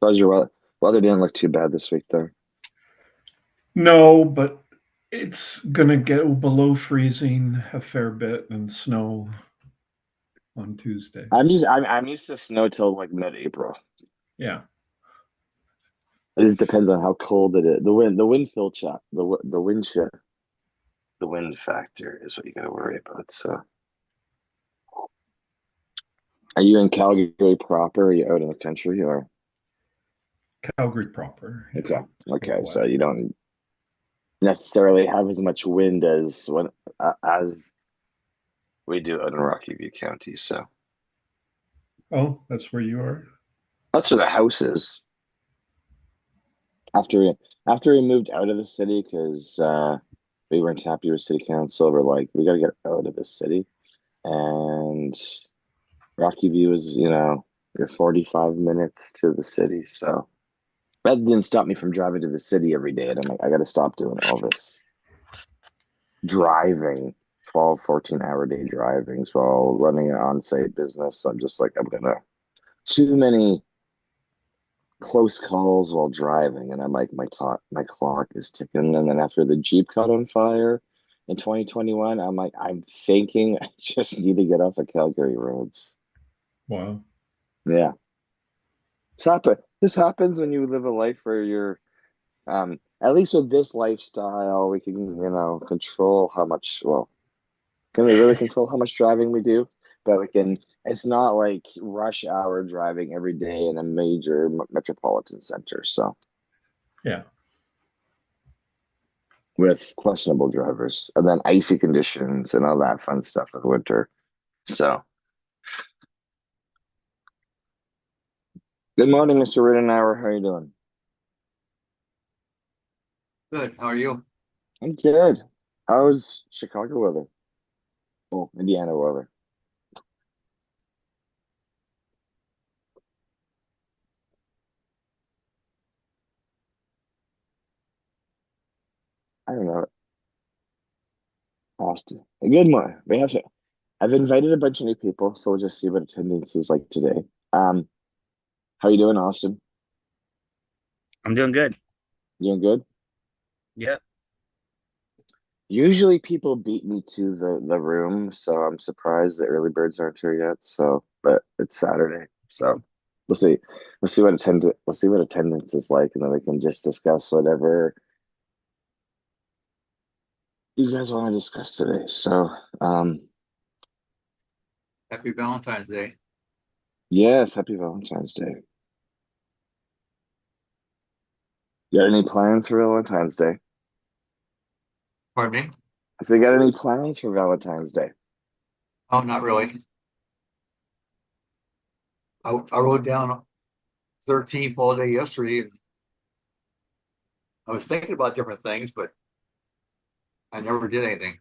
How's your weather didn't look too bad this week there. No, but it's gonna get below freezing a fair bit and snow on Tuesday. I'm used to snow till like mid-April. Yeah. It just depends on how cold it is. The wind fill chop, the wind chill, the wind factor is what you got to worry about. So, are you in Calgary proper? Are you out in the country or? Calgary proper. Yeah. Okay, okay. So Southwest. you don't necessarily have as much wind as we do out in Rocky View County. So Oh, that's where you are? that's where the house is. After we moved out of the city because we weren't happy with city council, we're like, we got to get out of the city. And Rocky View is, you're 45 minutes to the city. So that didn't stop me from driving to the city every day. And I'm like, I got to stop doing all this driving, 12, 14-hour day drivings while running an on-site business. I'm just like, too many close calls while driving. And I'm like, my clock is ticking. And then after the Jeep caught on fire in 2021, I'm like, I'm thinking I just need to get off of Calgary roads. Wow. Yeah. This happens when you live a life where you're at least with this lifestyle, we can, control how much, well, can we really control how much driving we do? But it's not like rush hour driving every day in a major metropolitan center. So Yeah. with questionable drivers and then icy conditions and all that fun stuff with winter. So good morning, Mr. Rittenauer. How are you doing? Good. How are you? I'm good. How's Chicago weather? Oh, Indiana weather. I don't know. Austin. Good morning. I've invited a bunch of new people, so we'll just see what attendance is like today. Um, how you doing, Austin? I'm doing good. You doing good? Yeah. Usually people beat me to the room, so I'm surprised the early birds aren't here yet. So, but it's Saturday, so we'll see. We'll see what attendance is like, and then we can just discuss whatever you guys want to discuss today. So, Happy Valentine's Day. yes, happy Valentine's Day. You got any plans for Valentine's Day? Pardon me? So, you got any plans for Valentine's Day? Oh, not really. I wrote down 13th all day yesterday, and I was thinking about different things, but I never did anything.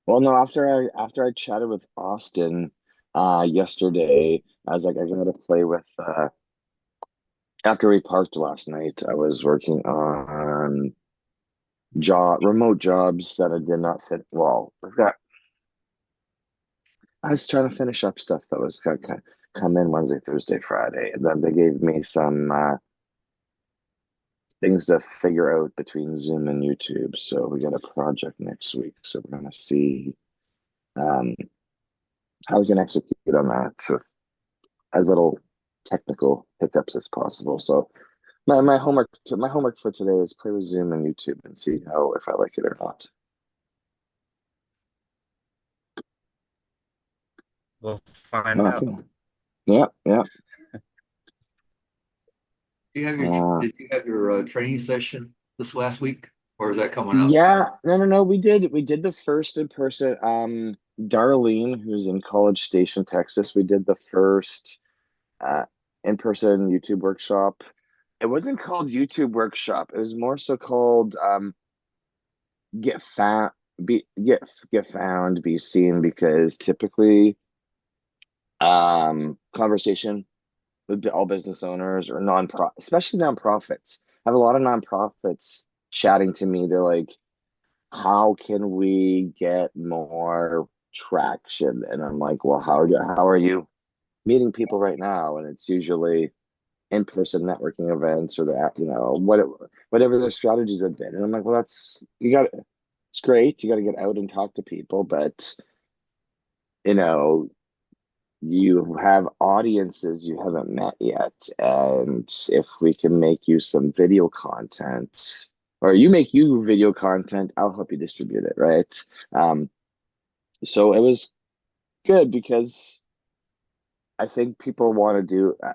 Well, no, after I chatted with Austin yesterday, I was like, I gotta play with after we parked last night, I was working on remote jobs that I did not fit. Well, I was trying to finish up stuff that was gonna come in Wednesday, Thursday, Friday, and then they gave me some things to figure out between Zoom and YouTube. So we got a project next week, so we're gonna see um, how we can execute on that with as little technical hiccups as possible. So my homework for today is play with Zoom and YouTube and see how if I like it or not. We'll find out. Nothing. Yeah, yeah. Uh, Did you have your training session this last week, or is that coming up? yeah, no. We did the first in person. Darlene, who's in College Station, Texas, we did the first uh in person YouTube workshop. It wasn't called YouTube workshop. It was more so called get found get found, be seen, because typically conversation with all business owners or especially nonprofits. I have a lot of nonprofits chatting to me. They're like, how can we get more traction? And I'm like, well, how are you meeting people right now, and it's usually in-person networking events or whatever their strategies have been. And I'm like, well, it's great. You got to get out and talk to people, but you know, you have audiences you haven't met yet. And if we can make you some video content, or you make you video content, I'll help you distribute it, right? Um, so it was good because I think people want to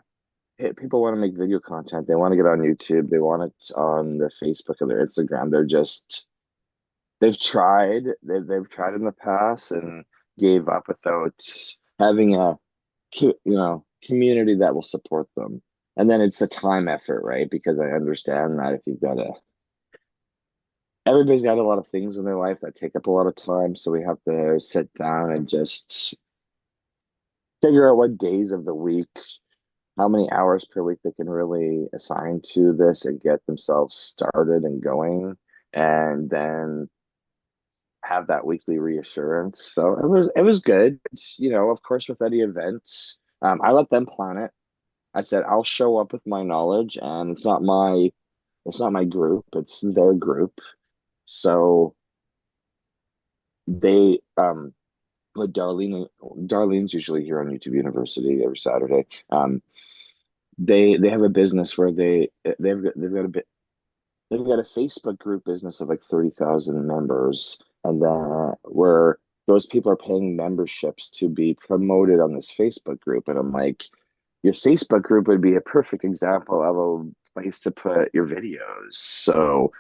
make video content. They want to get on YouTube. They want it on their Facebook or their Instagram. They've tried in the past and gave up without having a community that will support them. And then it's the time effort, right? Because I understand that if everybody's got a lot of things in their life that take up a lot of time. So we have to sit down and just figure out what days of the week, how many hours per week they can really assign to this and get themselves started and going, and then have that weekly reassurance. So it was good. Of course, with any events, I let them plan it. I said I'll show up with my knowledge, and it's not my group, it's their group. So they but Darlene's usually here on YouTube University every Saturday. They have a business where they've got a Facebook group business of like 30,000 members, and then where those people are paying memberships to be promoted on this Facebook group. And I'm like, your Facebook group would be a perfect example of a place to put your videos. So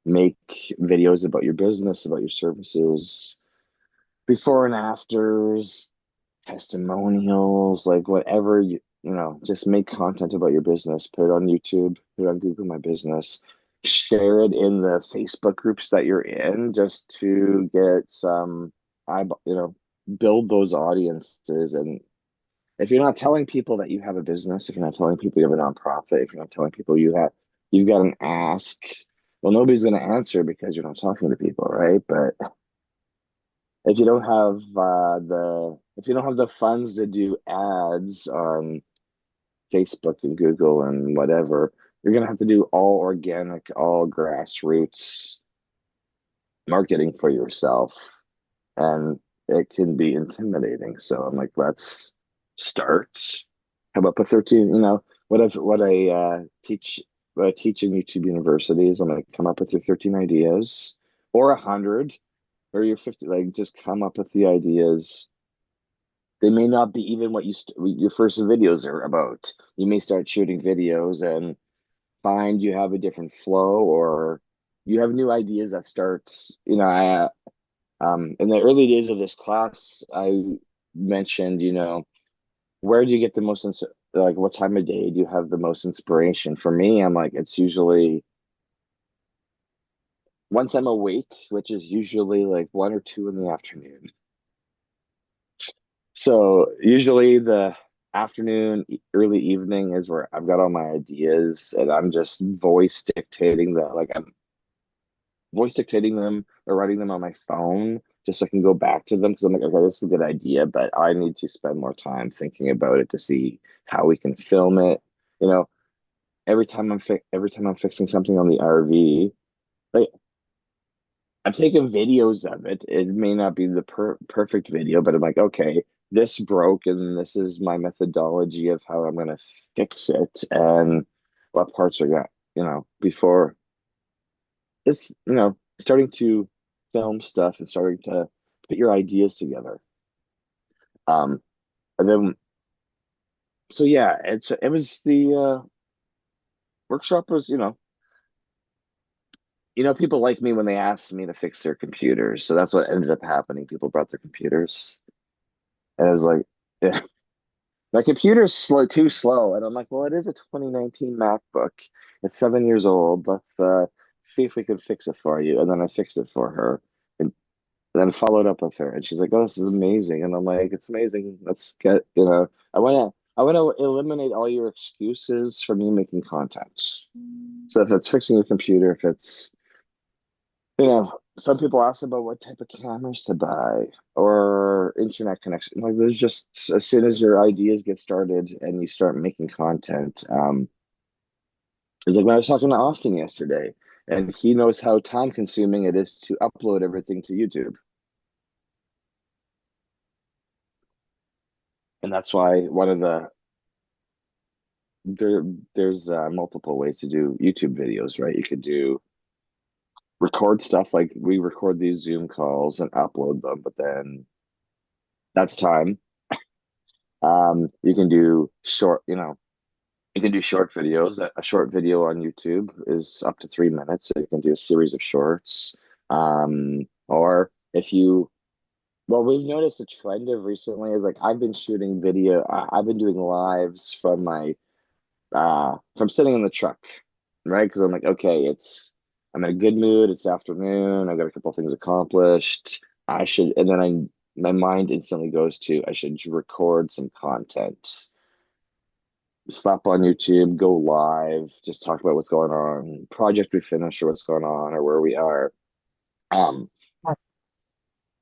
make videos about your business, about your services, before and afters, testimonials, like whatever just make content about your business, put it on YouTube, put it on Google My Business, share it in the Facebook groups that you're in just to get some, I, build those audiences. And if you're not telling people that you have a business, if you're not telling people you have a nonprofit, if you're not telling people you've got an ask, well, nobody's going to answer because you're not talking to people, right? But if you don't have the funds to do ads on Facebook and Google and whatever, you're gonna have to do all organic, all grassroots marketing for yourself, and it can be intimidating. So I'm like, let's start. How about the 13? What I teach in YouTube University is I'm gonna come up with your 13 ideas, or 100, or your 50. Like, just come up with the ideas. They may not be even what your first videos are about. You may start shooting videos and find you have a different flow, or you have new ideas that start. In the early days of this class, I mentioned, where do you get the most like what time of day do you have the most inspiration? For me, I'm like, it's usually once I'm awake, which is usually like 1 or 2 in the afternoon. So usually the afternoon, early evening is where I've got all my ideas, and I'm just voice dictating them or writing them on my phone just so I can go back to them, because I'm like, okay, this is a good idea, but I need to spend more time thinking about it to see how we can film it. You know, every time I'm fixing something on the RV, like, I'm taking videos of it. It may not be the perfect video, but I'm like, okay, this broke, and this is my methodology of how I'm going to fix it, and what parts are got, before it's, starting to film stuff and starting to put your ideas together. Um, and then, so yeah, it was the workshop was, people like me when they asked me to fix their computers. So that's what ended up happening. People brought their computers. And I was like, yeah, my computer's too slow. And I'm like, well, it is a 2019 MacBook. It's 7 years old. Let's see if we can fix it for you. And then I fixed it for her and then followed up with her. And she's like, oh, this is amazing. And I'm like, it's amazing. Let's I want to eliminate all your excuses from you making content. So if it's fixing your computer, if it's, some people ask about what type of cameras to buy or internet connection. Like there's just as soon as your ideas get started and you start making content, it's like when I was talking to Austin yesterday, and he knows how time consuming it is to upload everything to YouTube. And that's why one of the there there's multiple ways to do YouTube videos, right? You could do record stuff like we record these Zoom calls and upload them, but then that's time. You can do short, you can do short videos. A short video on YouTube is up to 3 minutes, so you can do a series of shorts. Or if you, well, we've noticed a trend of recently is like I've been shooting video. I've been doing lives from my from sitting in the truck, right? Because I'm like, okay, I'm in a good mood. It's afternoon. I've got a couple of things accomplished. I should, and then my mind instantly goes to I should record some content, slap on YouTube, go live, just talk about what's going on, project we finished or what's going on or where we are. Um,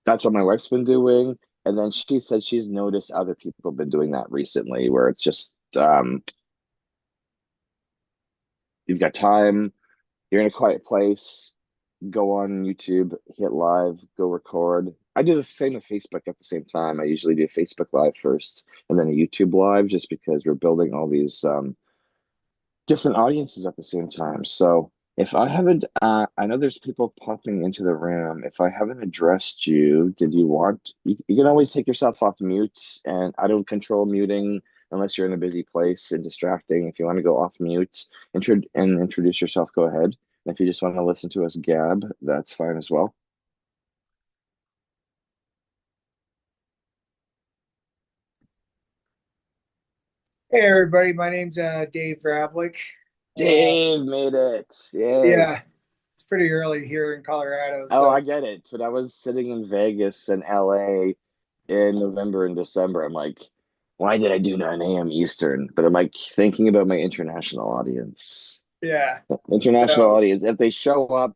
that's what my wife's been doing. And then she said she's noticed other people have been doing that recently, where it's just you've got time, you're in a quiet place, go on YouTube, hit live, go record. I do the same with Facebook at the same time. I usually do Facebook Live first and then a YouTube Live just because we're building all these different audiences at the same time. So if I haven't, I know there's people popping into the room. If I haven't addressed you, did you want, you can always take yourself off mute, and I don't control muting unless you're in a busy place and distracting. If you want to go off mute and introduce yourself, go ahead. And if you just want to listen to us gab, that's fine as well. Hey everybody, my name's Dave Ravlick. Uh, Dave made it. Yay. yeah, it's pretty early here in Colorado, Oh, I so get it. When I was sitting in Vegas and LA in November and December, I'm like, why did I do 9 a.m. Eastern? But I'm like thinking about my international audience. yeah, International so audience, if they show up,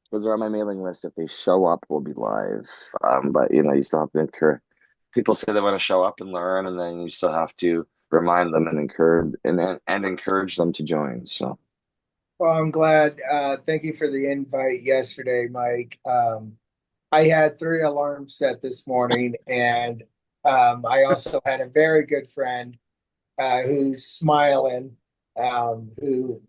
because they're on my mailing list, if they show up, we'll be live. But you still have to encourage people say they want to show up and learn, and then you still have to remind them and encourage them to join. So well, I'm glad. Thank you for the invite yesterday, Mike. I had three alarms set this morning, and I also had a very good friend who's smiling, who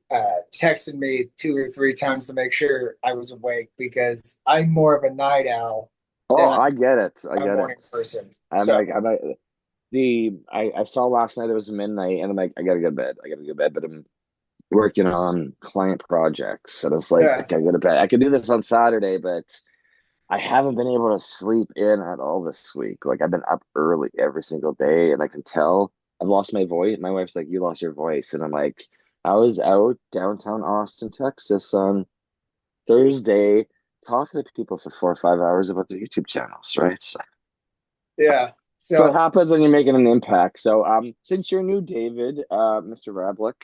texted me two or three times to make sure I was awake because I'm more of a night owl oh, than I get it. I I'm a get morning it. person. I'm So like, I saw last night it was midnight, and I'm like, I gotta go to bed. I gotta go to bed, but I'm working on client projects, and it's like, I yeah. gotta go to bed. I could do this on Saturday, but I haven't been able to sleep in at all this week. Like I've been up early every single day, and I can tell I've lost my voice. My wife's like, "You lost your voice," and I'm like, I was out downtown Austin, Texas on Thursday talking to people for 4 or 5 hours about their YouTube channels, right? Yeah. So it So, happens when you're making an impact. So, since you're new, David, Mr. Rablick,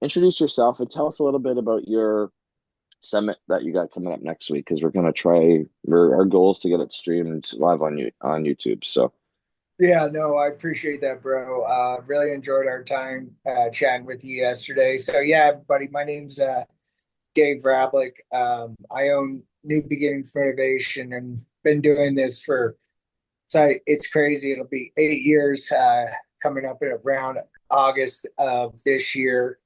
introduce yourself and tell us a little bit about your summit that you got coming up next week, because we're gonna try. Our goal is to get it streamed live on YouTube. So, yeah, no, I appreciate that, bro. Really enjoyed our time chatting with you yesterday. So, yeah, everybody, my name's Dave Vrablick. I own New Beginnings Motivation and been doing this for, it's crazy. It'll be 8 years coming up in around August of this year.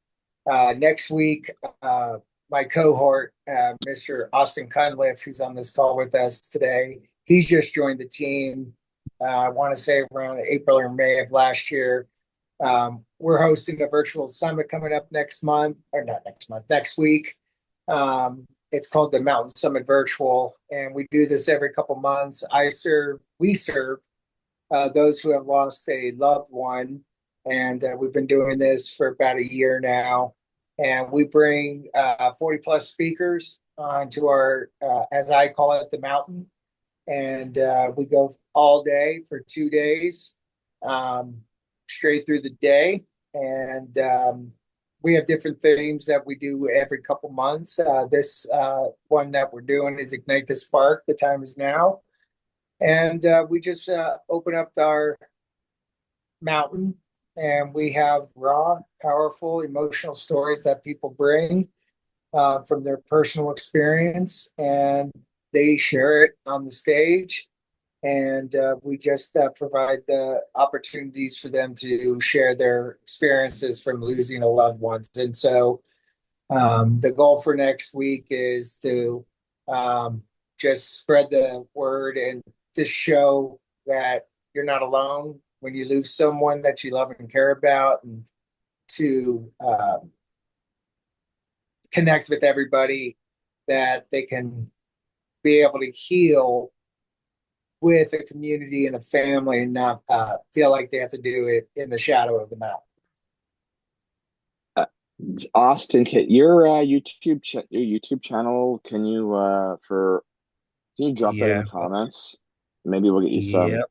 Next week, my cohort, Mr. Austin Cunliffe, who's on this call with us today, he's just joined the team. I want to say around April or May of last year. We're hosting a virtual summit coming up next month, or not next month, next week. It's called the Mountain Summit Virtual, and we do this every couple months. We serve those who have lost a loved one. And we've been doing this for about a year now. And we bring 40 plus speakers onto our, as I call it, the mountain. And we go all day for 2 days, um, straight through the day. And we have different themes that we do every couple months. This one that we're doing is Ignite the Spark. The time is now. And we just open up our mountain and we have raw, powerful, emotional stories that people bring from their personal experience and they share it on the stage. And we just provide the opportunities for them to share their experiences from losing a loved ones. And so the goal for next week is to just spread the word and to show that you're not alone when you lose someone that you love and care about, and to connect with everybody that they can be able to heal with a community and a family and not feel like they have to do it in the shadow of the mountain. Austin, your your YouTube channel, can you drop that in the Yeah. comments? Maybe we'll get you some Yep.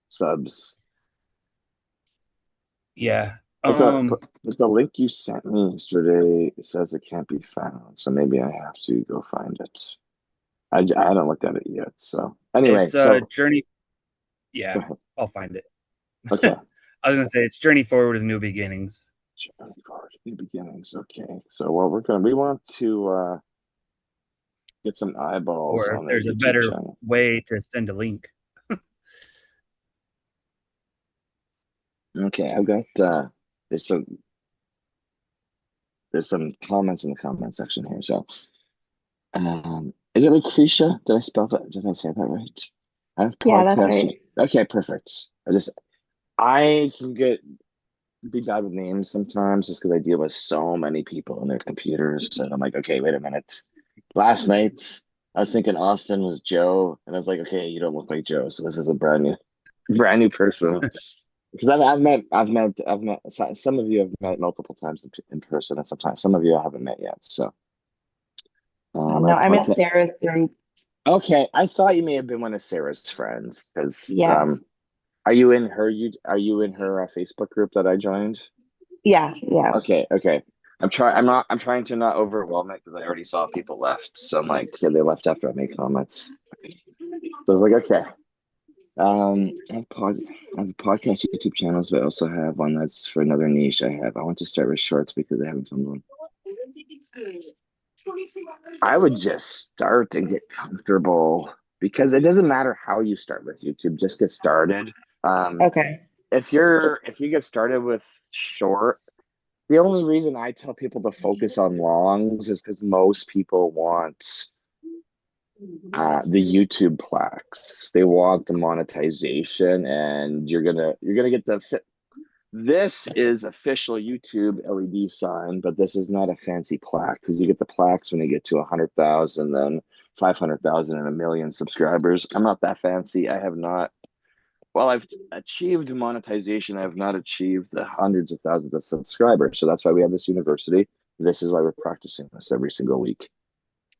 subs. Yeah. But the link you sent me yesterday says it can't be found, so maybe I have to go find it. I haven't looked at it yet. So anyway, It's a so journey. go Yeah, ahead. I'll find it. Okay. I was gonna say it's Journey Forward with New Beginnings. Journey forward, new beginnings. Okay. So what we want to get some eyeballs Or if on that there's a YouTube better channel. way to send a link. Okay, I've got there's some comments in the comment section here. So is it Lucretia? Did I spell that? Did I say that right? I have Yeah, that's podcasts. right. Okay, perfect. I can be bad with names sometimes just because I deal with so many people and their computers. And I'm like, okay, wait a minute. Last night I was thinking Austin was Joe, and I was like, okay, you don't look like Joe, so this is a brand new person. Because I've met some of you I've met multiple times in person, and sometimes some of you I haven't met yet. So my No, I'm in podcast. Sarah's group. Okay, I thought you may have been one of Sarah's friends because Yeah. are you in her Facebook group that I joined? Yeah. Yeah. Okay, okay. I'm trying to not overwhelm it because I already saw people left. So I'm like, yeah, they left after I made comments. So I was like, okay. I have podcast YouTube channels, but I also have one that's for another niche I want to start with shorts because I haven't found one. I would just start and get comfortable because it doesn't matter how you start with YouTube, just get started. Um, Okay. if you get started with short, the only reason I tell people to focus on longs is because most people want the YouTube plaques. They want the monetization, and you're gonna get the fit. This is official YouTube LED sign, but this is not a fancy plaque because you get the plaques when you get to 100,000, then 500,000 and a million subscribers. I'm not that fancy. I have not. Well, I've achieved monetization. I have not achieved the hundreds of thousands of subscribers. So that's why we have this university. This is why we're practicing this every single week.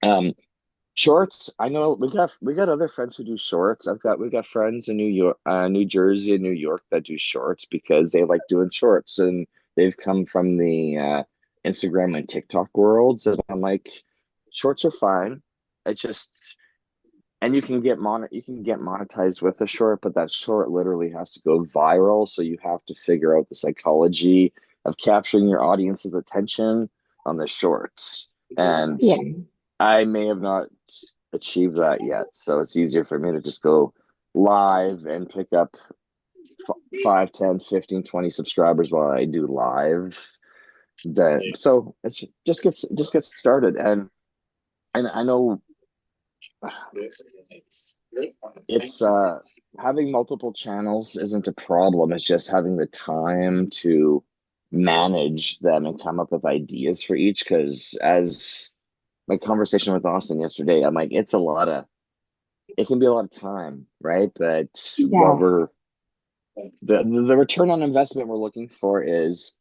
Um, Shorts. I know we got other friends who do shorts. We got friends in New York, New Jersey, and New York that do shorts because they like doing shorts, and they've come from the Instagram and TikTok worlds. And I'm like, shorts are fine. It's just and you can get monetized with a short, but that short literally has to go viral. So you have to figure out the psychology of capturing your audience's attention on the shorts. And Yeah. I may have not achieved that yet. So it's easier for me to just go live and pick up 5, 10, 15, 20 subscribers while I do live. So it's just get started. And I know it's having multiple channels isn't a problem. It's just having the time to manage them and come up with ideas for each. Because as my conversation with Austin yesterday, I'm like, it can be a lot of time, right? But what Yeah. the return on investment we're looking for is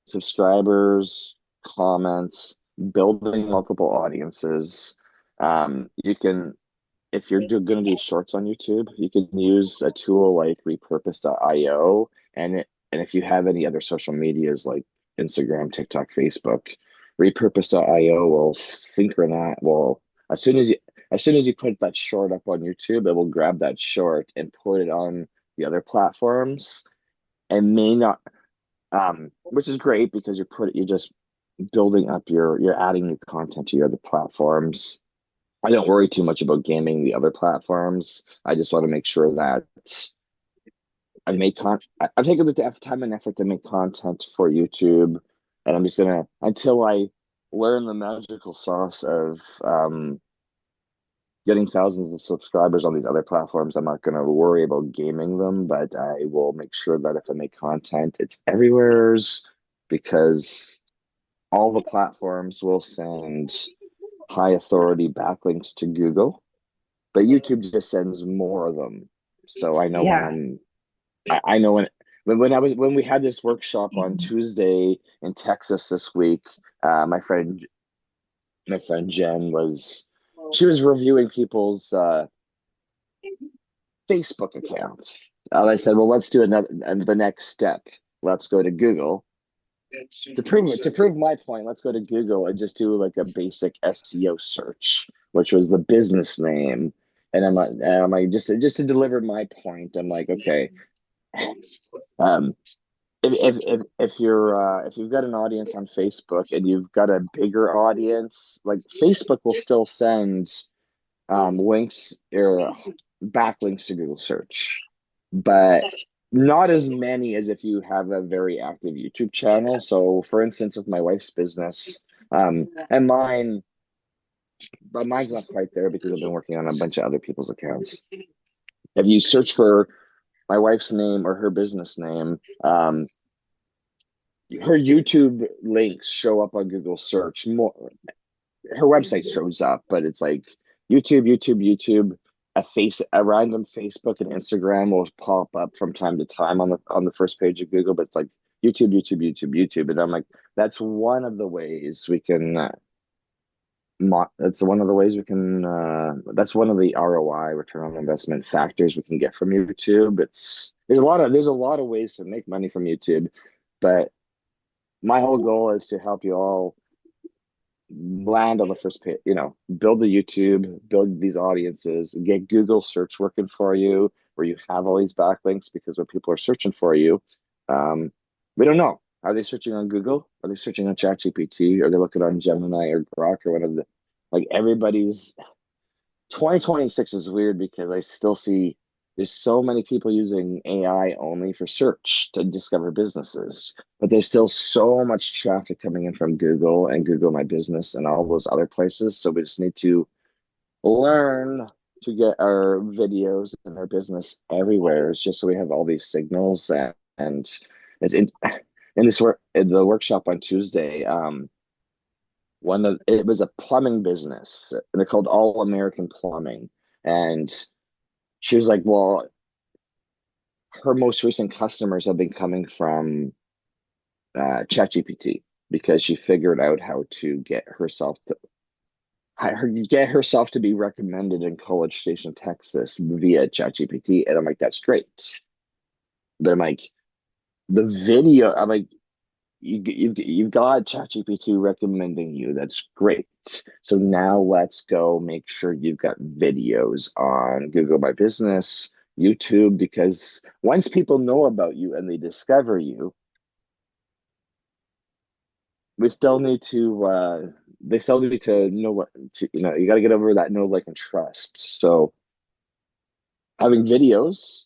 subscribers, comments, building multiple audiences. You can if you're going to do shorts on YouTube, you can use a tool like repurpose.io and if you have any other social medias like Instagram, TikTok, Facebook. Repurpose.io will synchronize. Well, as soon as you put that short up on YouTube, it will grab that short and put it on the other platforms, and may not, which is great because you're just building up you're adding new content to your other platforms. I don't worry too much about gaming the other platforms. I just want to make sure that I've taken the time and effort to make content for YouTube, and I'm just gonna, until I learn the magical sauce of getting thousands of subscribers on these other platforms. I'm not gonna worry about gaming them, but I will make sure that if I make content, it's everywhere's, because all the platforms will send high authority backlinks to Google, but YouTube just sends more of them. So I know when Yeah. I know when we had this workshop on Tuesday in Texas this week, my friend Jen she was reviewing people's Facebook accounts. And I said, well, let's do the next step. Let's go to Google. To prove my point, let's go to Google and just do like a basic SEO search, which was the business name. And I'm like, just to deliver my point, I'm like, okay, um, if you've got an audience on Facebook and you've got a bigger audience, like Facebook will still send links or backlinks to Google search, but not as many as if you have a very active YouTube channel. So, for instance, with my wife's business, and mine, but mine's not quite there because I've been working on a bunch of other people's accounts. If you search for my wife's name or her business name, her YouTube links show up on Google search more. Her website shows up, but it's like YouTube. A random Facebook and Instagram will pop up from time to time on the first page of Google, but it's like YouTube, and I'm like, that's one of the ways we can. That's one of the ways we can. That's one of the ROI, return on investment factors, we can get from YouTube. There's a lot of ways to make money from YouTube, but my whole goal is to help you all land on the first page, build the YouTube, build these audiences, get Google search working for you, where you have all these backlinks, because when people are searching for you, we don't know. Are they searching on Google? Are they searching on ChatGPT? Are they looking on Gemini or Grok or one of the, like, everybody's 2026 is weird because I still see there's so many people using AI only for search to discover businesses, but there's still so much traffic coming in from Google and Google My Business and all those other places. So we just need to learn to get our videos and our business everywhere. It's just so we have all these signals, and it's in the workshop on Tuesday. It was a plumbing business, and they're called All American Plumbing, and she was like, well, her most recent customers have been coming from ChatGPT, because she figured out how to get herself to be recommended in College Station, Texas via ChatGPT. And I'm like, that's great. But I'm like, I'm like, you've got ChatGPT recommending you. That's great. So now let's go make sure you've got videos on Google My Business, YouTube, because once people know about you and they discover you, we still need to they still need to know you got to get over that know, like, and trust. So having videos,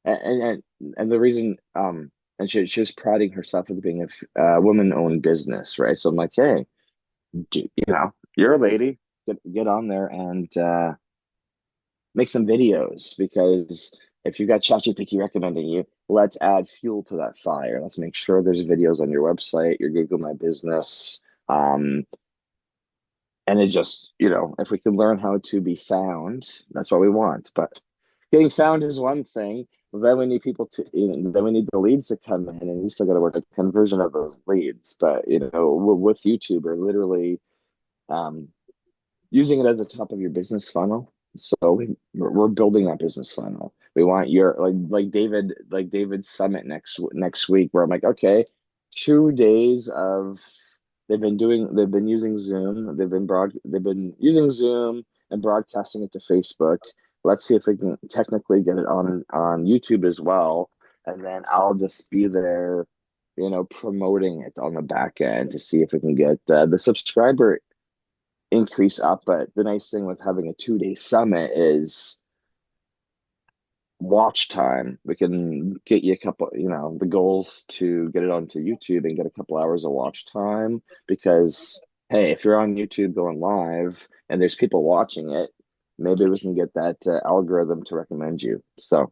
and the reason, and she was priding herself with being a woman-owned business, right? So I'm like, hey, you're a lady, get on there and make some videos, because if you've got ChatGPT recommending you, let's add fuel to that fire. Let's make sure there's videos on your website, your Google My Business. And it just, if we can learn how to be found, that's what we want. But getting found is one thing. Then we need then we need the leads to come in, and you still got to work a conversion of those leads. But, with YouTube, we're literally um, using it at the top of your business funnel. So we're building that business funnel. We want your, like David's summit next week, where I'm like, okay, 2 days of they've been using Zoom. They've been using Zoom and broadcasting it to Facebook. Let's see if we can technically get it on YouTube as well. And then I'll just be there, promoting it on the back end to see if we can get the subscriber increase up. But the nice thing with having a 2 day summit is watch time. We can get you a couple, the goals to get it onto YouTube and get a couple hours of watch time because, hey, if you're on YouTube going live and there's people watching it, maybe we can get that algorithm to recommend you. So,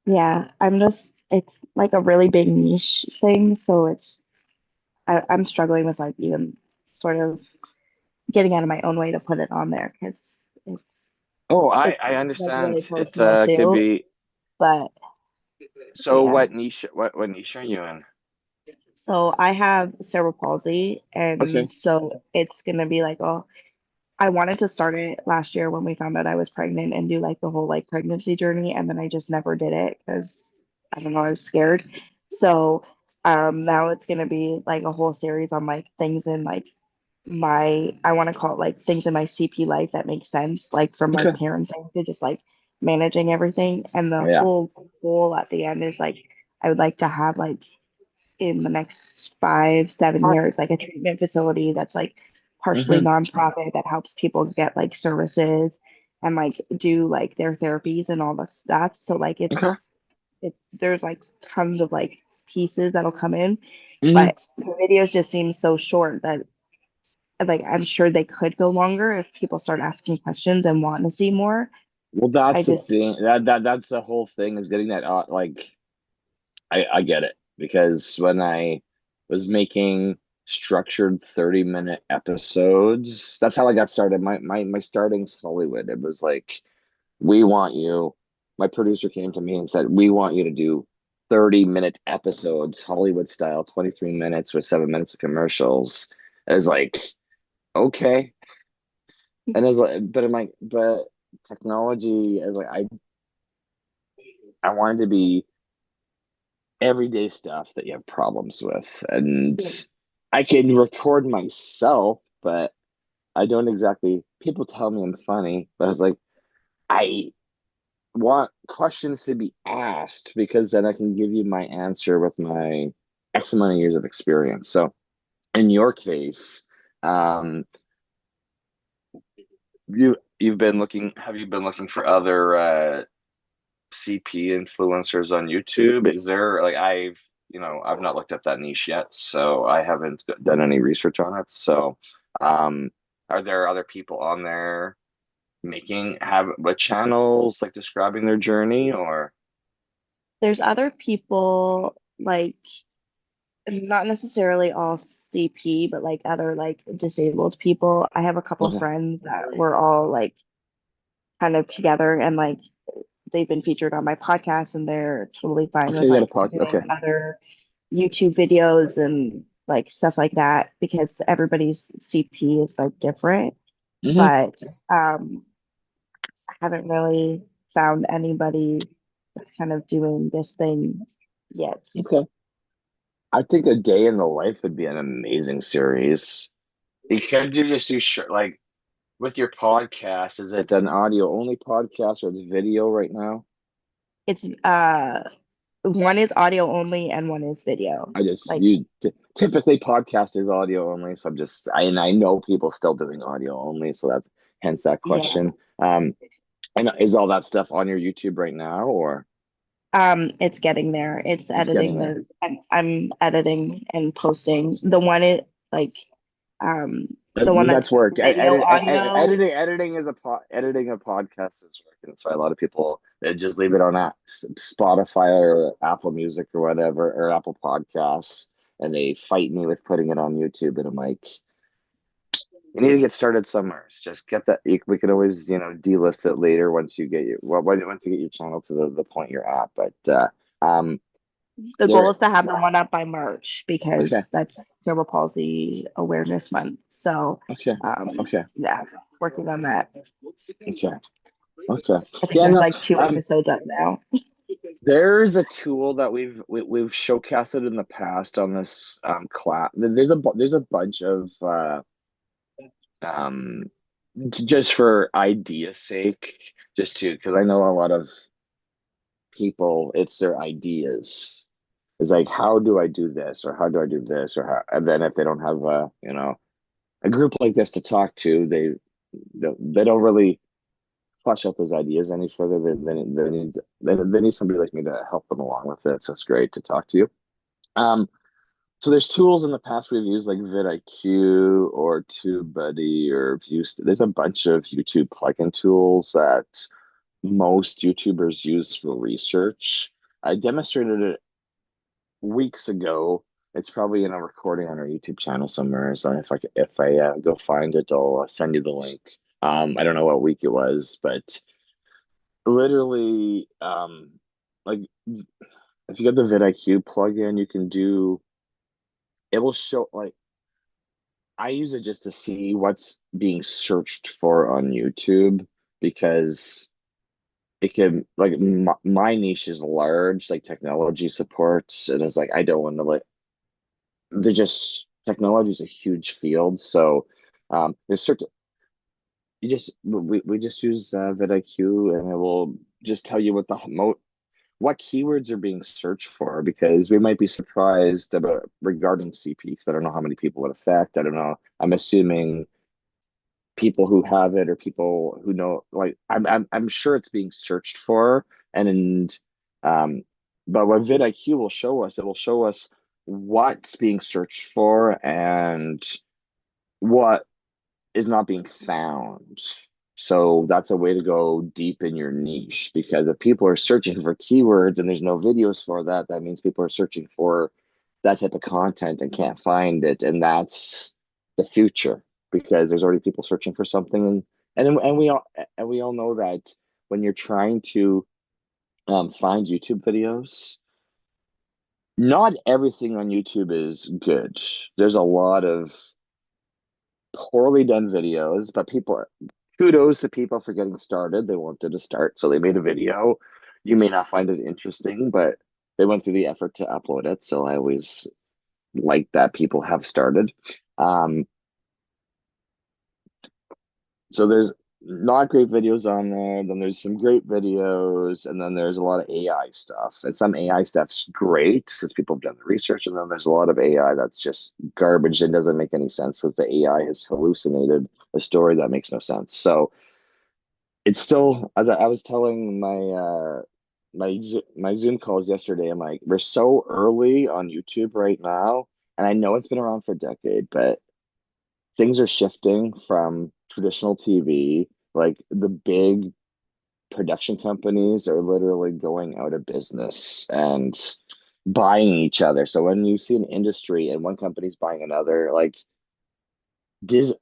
Yeah, it's like a really big niche thing, so I'm struggling with like even sort of getting out of my own way to put it on there because it's oh, it's I like understand. really It personal could too. be. But So, yeah, what niche are you in? so I have cerebral palsy, Okay. and so it's gonna be like, oh, I wanted to start it last year when we found out I was pregnant and do like the whole like pregnancy journey, and then I just never did it because I don't know, I was scared. So now it's gonna be like a whole series on like things in like my I want to call it like things in my CP life that make sense, like from like Okay. parenting to just like managing everything. And the Yeah. whole goal at the end is like I would like to have like in the next 5, 7 years, like a treatment facility that's like partially Hmm. nonprofit that helps people get like services and like do like their therapies and all the stuff. So like Okay. there's like tons of like pieces that'll come in, Hmm. but the videos just seem so short that like I'm sure they could go longer if people start asking questions and want to see more. Well, I that's the just thing. That's the whole thing is getting that like I get it because when I was making structured 30-minute episodes, that's how I got started. My starting's Hollywood. It was like, we want you. My producer came to me and said, we want you to do 30-minute episodes, Hollywood style, 23 minutes with 7 minutes of commercials. I was like, okay. And I was like, but technology, I was like, I wanted to be everyday stuff that you have problems with. And I can record myself, but I don't exactly, people tell me I'm funny, but I was like, I want questions to be asked because then I can give you my answer with my X amount of years of experience. So in your case, um, have you been looking for other CP influencers on YouTube? Is there like I've not looked at that niche yet, so I haven't done any research on it. So, um, are there other people on there making have with channels like describing their journey or there's other people like not necessarily all CP, but like other like disabled people. I have a couple okay, friends that were all like kind of together and like they've been featured on my podcast and they're totally fine okay, with you got a like pod, doing okay, other YouTube videos and like stuff like that because everybody's CP is like different. hmm, But I haven't really found anybody that's kind of doing this thing yet. okay. I think a day in the life would be an amazing series. You could you just do like with your podcast, is it an audio only podcast or it's video right now? It's one is audio only and one is video. I just Like you typically podcast is audio only, so and I know people still doing audio only, so that's hence that yeah. question. And is all that stuff on your YouTube right now, or It's getting there. It's it's getting editing there? I'm editing and posting. The one it like the one That's that's work. video audio. Editing is editing a podcast is work, and that's why a lot of people they just leave it on Spotify or Apple Music or whatever or Apple Podcasts, and they fight me with putting it on YouTube, and I'm like, you need to get started somewhere. Just get that. We can always, delist it later once you get once you get your channel to the point you're at. But The goal there. is to have the one up by March Okay. because that's cerebral palsy awareness month. So Okay. Okay. yeah, working on that. Okay. Okay. I think Yeah. there's No. like two episodes up now. There's a tool that we've showcased in the past on this class. There's a bunch of um just for idea's sake, just to because I know a lot of people, it's their ideas. It's like, how do I do this, or how do I do this, or how? And then if they don't have a group like this to talk to, they don't really flesh out those ideas any further. They need somebody like me to help them along with it. So it's great to talk to you. Um, so there's tools in the past we've used like vidIQ or TubeBuddy or View. There's a bunch of YouTube plugin tools that most YouTubers use for research. I demonstrated it weeks ago. It's probably in a recording on our YouTube channel somewhere. So if I go find it, I'll send you the link. I don't know what week it was, but literally, like if you get the vidIQ plugin, you can do it will show like I use it just to see what's being searched for on YouTube because it can like my niche is large, like technology supports, and it's like I don't want to like they're just technology is a huge field, so there's certain we just use vidIQ and it will just tell you what keywords are being searched for because we might be surprised about regarding CP because I don't know how many people it affect. I don't know. I'm assuming people who have it or people who know like I'm sure it's being searched for and um but what vidIQ will show us, it will show us what's being searched for and what is not being found. So that's a way to go deep in your niche because if people are searching for keywords and there's no videos for that, that means people are searching for that type of content and can't find it. And that's the future because there's already people searching for something. And we all know that when you're trying to find YouTube videos, not everything on YouTube is good. There's a lot of poorly done videos, but people kudos to people for getting started. They wanted to start, so they made a video. You may not find it interesting, but they went through the effort to upload it. So I always like that people have started. Um, so there's not great videos on there. Then there's some great videos, and then there's a lot of AI stuff. And some AI stuff's great because people have done the research, and then there's a lot of AI that's just garbage and doesn't make any sense because the AI has hallucinated a story that makes no sense. So it's still, as I was telling my Zoom calls yesterday, I'm like, we're so early on YouTube right now, and I know it's been around for a decade, but things are shifting from traditional TV. Like the big production companies are literally going out of business and buying each other. So when you see an industry and one company's buying another, like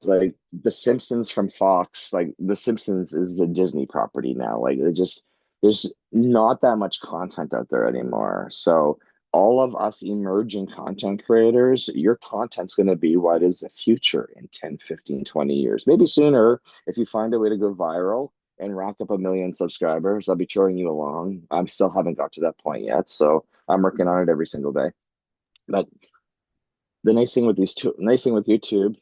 like The Simpsons from Fox, like The Simpsons is a Disney property now. Like it just there's not that much content out there anymore. So all of us emerging content creators, your content's going to be what is the future in 10, 15, 20 years. Maybe sooner if you find a way to go viral and rack up 1 million subscribers. I'll be cheering you along. I still haven't got to that point yet, so I'm working on it every single day. But the nice thing with YouTube,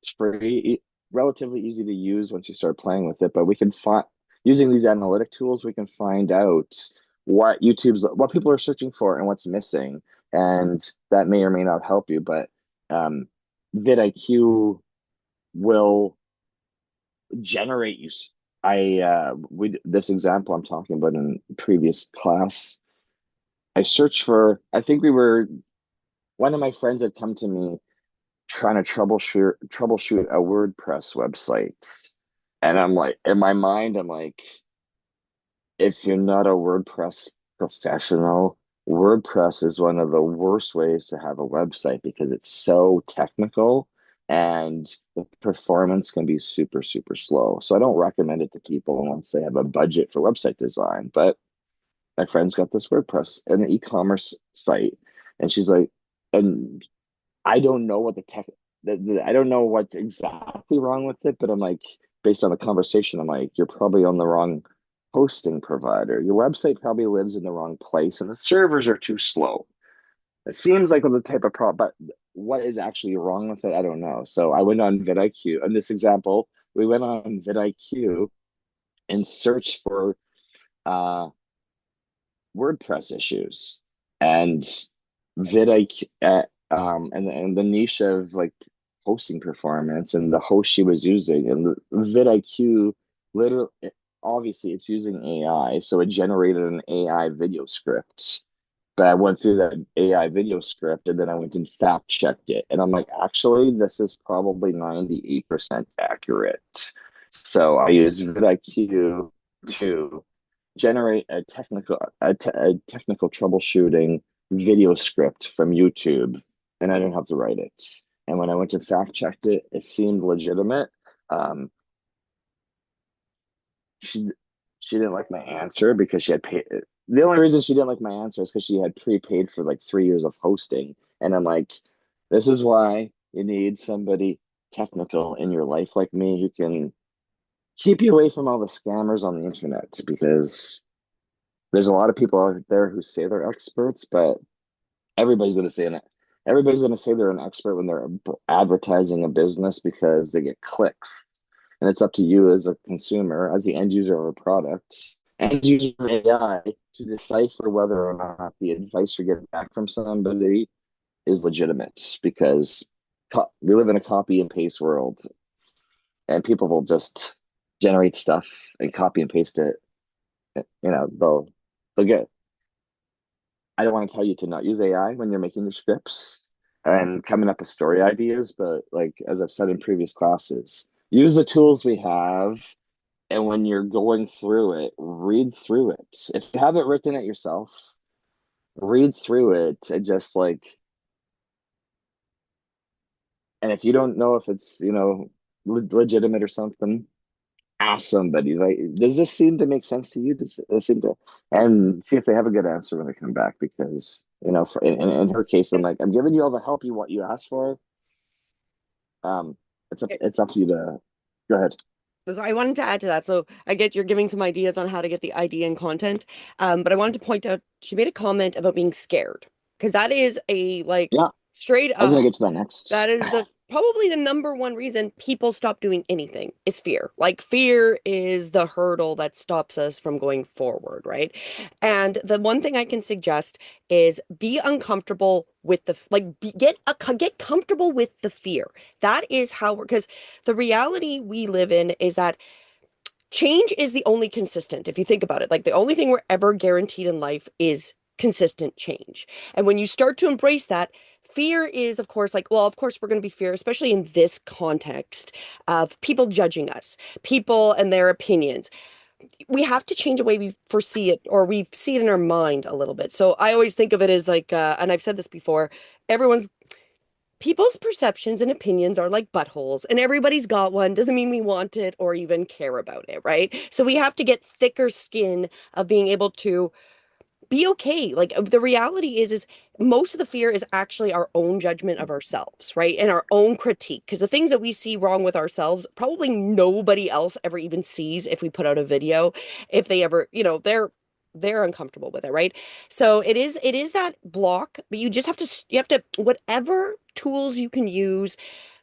it's free, relatively easy to use once you start playing with it. But we can find using these analytic tools, we can find out what people are searching for and what's missing, and that may or may not help you. But um, vidIQ will generate you. I we this example I'm talking about in previous class. I searched for. I think we were one of my friends had come to me trying to troubleshoot a WordPress website. And I'm like, in my mind, I'm like, if you're not a WordPress professional, WordPress is one of the worst ways to have a website because it's so technical and the performance can be super, super slow. So I don't recommend it to people unless they have a budget for website design. But my friend's got this WordPress and an e-commerce site, and she's like, and I don't know what I don't know what's exactly wrong with it, but I'm like, based on the conversation, I'm like, you're probably on the wrong. hosting provider. Your website probably lives in the wrong place and the servers are too slow. It seems like the type of problem, but what is actually wrong with it, I don't know. So I went on vidIQ. In this example, we went on vidIQ and searched for uh, WordPress issues, and vidIQ, and the niche of like hosting performance and the host she was using, and vidIQ literally, obviously it's using AI, so it generated an AI video script. But I went through that AI video script and then I went and fact checked it. And I'm like, actually, this is probably 98% accurate. So I use vidIQ to generate a technical troubleshooting video script from YouTube, and I didn't have to write it. And when I went to fact checked it, it seemed legitimate. Um, she she didn't like my answer because she had paid. The only reason she didn't like my answer is because she had prepaid for like 3 years of hosting, and I'm like, this is why you need somebody technical in your life like me who can keep you away from all the scammers on the internet, because there's a lot of people out there who say they're experts, but everybody's going to say it. Everybody's going to say they're an expert when they're advertising a business because they get clicks. And it's up to you as a consumer, as the end user of a product, end user AI, to decipher whether or not the advice you're getting back from somebody is legitimate. Because we live in a copy and paste world, and people will just generate stuff and copy and paste it. They'll get. I don't want to tell you to not use AI when you're making your scripts and coming up with story ideas, but like as I've said in previous classes, use the tools we have, and when you're going through it, read through it. If you haven't written it yourself, read through it and just like, and if you don't know if it's, legitimate or something, ask somebody, like, does this seem to make sense to you? Does it seem to, and see if they have a good answer when they come back, because in her case, I'm like, I'm giving you all the help you asked for. um it's up to you to go ahead. So I wanted to add to that. So I get you're giving some ideas on how to get the idea and content. But I wanted to point out she made a comment about being scared, because that is a like Yeah, straight I was gonna up, get to that next. that is the probably the number one reason people stop doing anything is fear. Like fear is the hurdle that stops us from going forward, right? And the one thing I can suggest is be uncomfortable with the get comfortable with the fear. That is how we're, because the reality we live in is that change is the only consistent. If you think about it, like the only thing we're ever guaranteed in life is consistent change. And when you start to embrace that, fear is, of course, like, well, of course, we're going to be fear, especially in this context of people judging us, people and their opinions. We have to change the way we foresee it, or we see it in our mind a little bit. So I always think of it as like, and I've said this before, everyone's people's perceptions and opinions are like buttholes, and everybody's got one. Doesn't mean we want it or even care about it, right? So we have to get thicker skin of being able to be okay. Like the reality is most of the fear is actually our own judgment of ourselves, right? And our own critique. Because the things that we see wrong with ourselves, probably nobody else ever even sees if we put out a video. If they ever, they're uncomfortable with it, right? So it is that block, but you just have to whatever tools you can use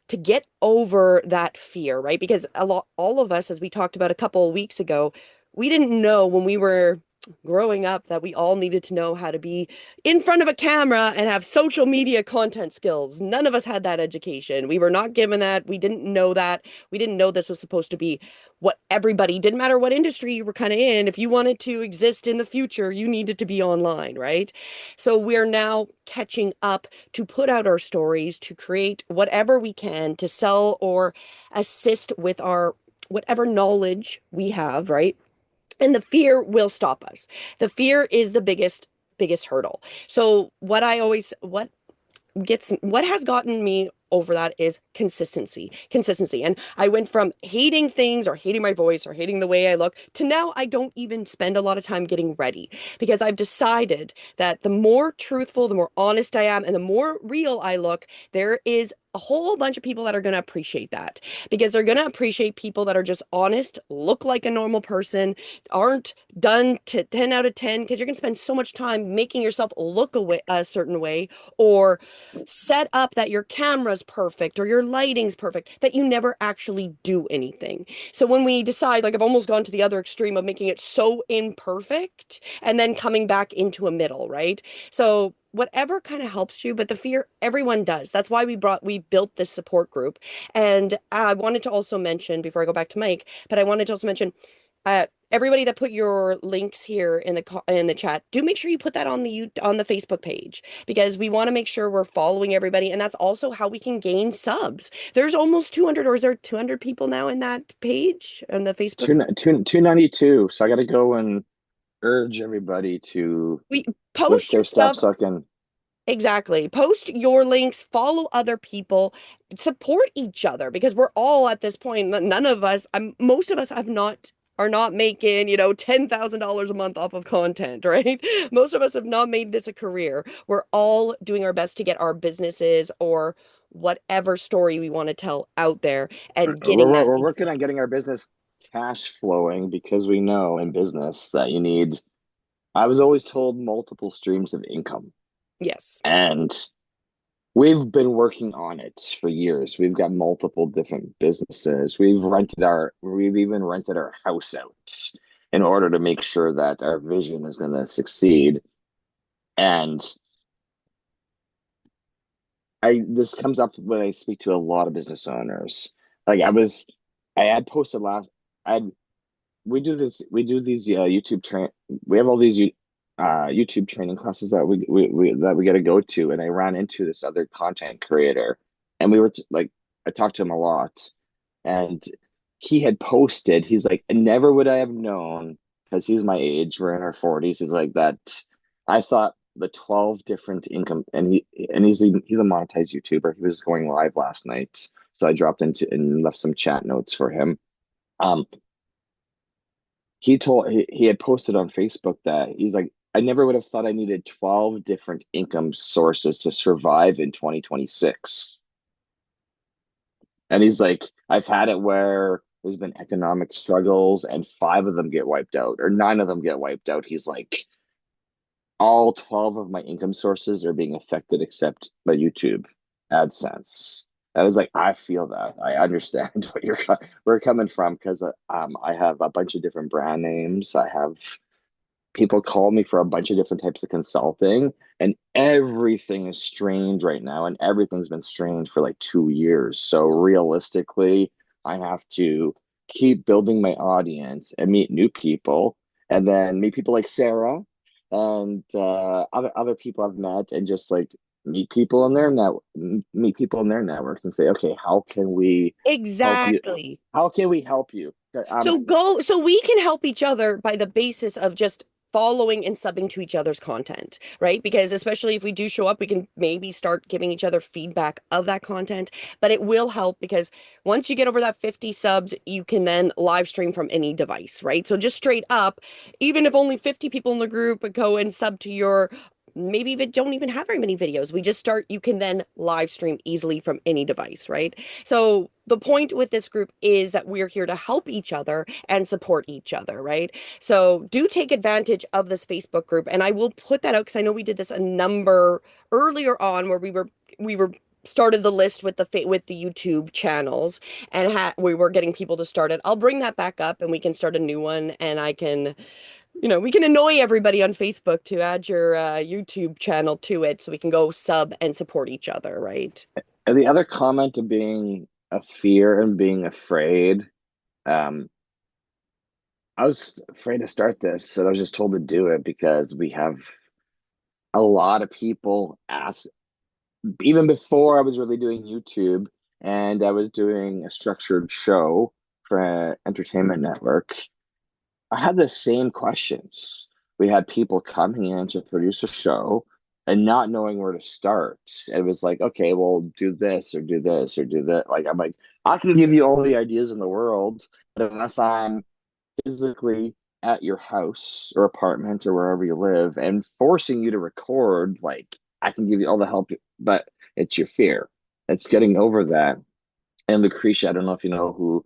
to get over that fear, right? Because all of us, as we talked about a couple of weeks ago, we didn't know when we were growing up that we all needed to know how to be in front of a camera and have social media content skills. None of us had that education. We were not given that. We didn't know that. We didn't know this was supposed to be what everybody, didn't matter what industry you were kind of in. If you wanted to exist in the future, you needed to be online, right? So we're now catching up to put out our stories, to create whatever we can to sell or assist with our whatever knowledge we have, right? And the fear will stop us. The fear is the biggest hurdle. So what has gotten me over that is consistency. And I went from hating things or hating my voice or hating the way I look to now I don't even spend a lot of time getting ready, because I've decided that the more truthful, the more honest I am, and the more real I look, there is a whole bunch of people that are going to appreciate that, because they're going to appreciate people that are just honest, look like a normal person, aren't done to 10 out of 10, because you're going to spend so much time making yourself look a certain way, or set up that your camera's perfect or your lighting's perfect, that you never actually do anything. So when we decide, like I've almost gone to the other extreme of making it so imperfect and then coming back into a middle, right? So whatever kind of helps you, but the fear everyone does. That's why we built this support group. And I wanted to also mention, before I go back to Mike, but I wanted to also mention, everybody that put your links here in the chat, do make sure you put that on the Facebook page, because we want to make sure we're following everybody, and that's also how we can gain subs. There's almost 200, or is there 200 people now in that page on the Facebook? 292. So I got to go and urge everybody to We push post your their stuff stuff. so I can. Exactly. Post your links, follow other people, support each other, because we're all at this point, none of us, most of us are not making, $10,000 a month off of content, right? Most of us have not made this a career. We're all doing our best to get our businesses or whatever story we want to tell out there and getting that. We're working on getting our business cash flowing, because we know in business that you need. I was always told multiple streams of income, Yes. and we've been working on it for years. We've got multiple different businesses. We've even rented our house out in order to make sure that our vision is going to succeed. And this comes up when I speak to a lot of business owners. Like I had posted last, I we do these we have all these YouTube training classes that we got to go to, and I ran into this other content creator, and we were like, I talked to him a lot, and he had posted, he's like, never would I have known, because he's my age, we're in our 40s, he's like that. I thought the 12 different income, and he's a monetized YouTuber. He was going live last night, so I dropped into and left some chat notes for him. um he had posted on Facebook that he's like, I never would have thought I needed 12 different income sources to survive in 2026. And he's like, I've had it where there's been economic struggles and five of them get wiped out, or nine of them get wiped out. He's like, all 12 of my income sources are being affected except my YouTube AdSense. I was like, I feel that. I understand where you're coming from, because I have a bunch of different brand names. I have people call me for a bunch of different types of consulting, and everything is strained right now, and everything's been strained for like 2 years. So realistically, I have to keep building my audience and meet new people, and then meet people like Sarah and other people I've met, and just like meet people in their networks and say, okay, how can we help you? Exactly. How can we help you? So we can help each other by the basis of just following and subbing to each other's content, right? Because especially if we do show up, we can maybe start giving each other feedback of that content, but it will help, because once you get over that 50 subs, you can then live stream from any device, right? So just straight up, even if only 50 people in the group go and sub to your, maybe even don't even have very many videos, we just start, you can then live stream easily from any device, right? So the point with this group is that we're here to help each other and support each other, right? So do take advantage of this Facebook group, and I will put that out, because I know we did this a number earlier on, where we were started the list with the YouTube channels, and we were getting people to start it. I'll bring that back up, and we can start a new one, and I can, we can annoy everybody on Facebook to add your YouTube channel to it, so we can go sub and support each other, right? And the other comment of being a fear and being afraid, um, I was afraid to start this, and I was just told to do it because we have a lot of people ask, even before I was really doing YouTube and I was doing a structured show for an entertainment network. I had the same questions. We had people coming in to produce a show and not knowing where to start. It was like, okay, well, do this or do this or do that. Like, I'm like, I can give you all the ideas in the world, but unless I'm physically at your house or apartment or wherever you live and forcing you to record, like, I can give you all the help, but it's your fear. It's getting over that. And Lucretia, I don't know if you know who,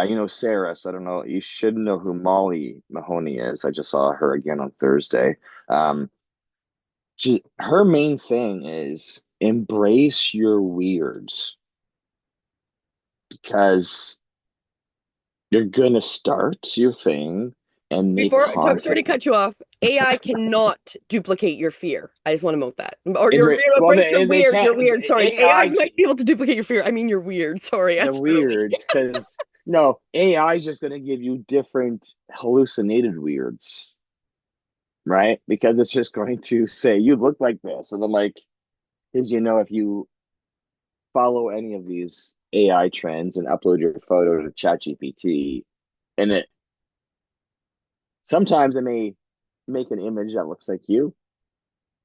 you know Sarah, so I don't know. You should know who Molly Mahoney is. I just saw her again on Thursday. Um, her main thing is embrace your weirds because you're gonna start your thing and make Sorry to content. cut you off. AI cannot duplicate your fear. I just want to note that. Or your Well, embrace your they weird. You're can't. weird. Sorry. AI AI, might be able to duplicate your fear. I mean, you're weird. Sorry. the That's early. weirds, because no, AI is just gonna give you different hallucinated weirds, right? Because it's just going to say you look like this, and I'm like, because you know, if you follow any of these AI trends and upload your photo to ChatGPT, and it sometimes it may make an image that looks like you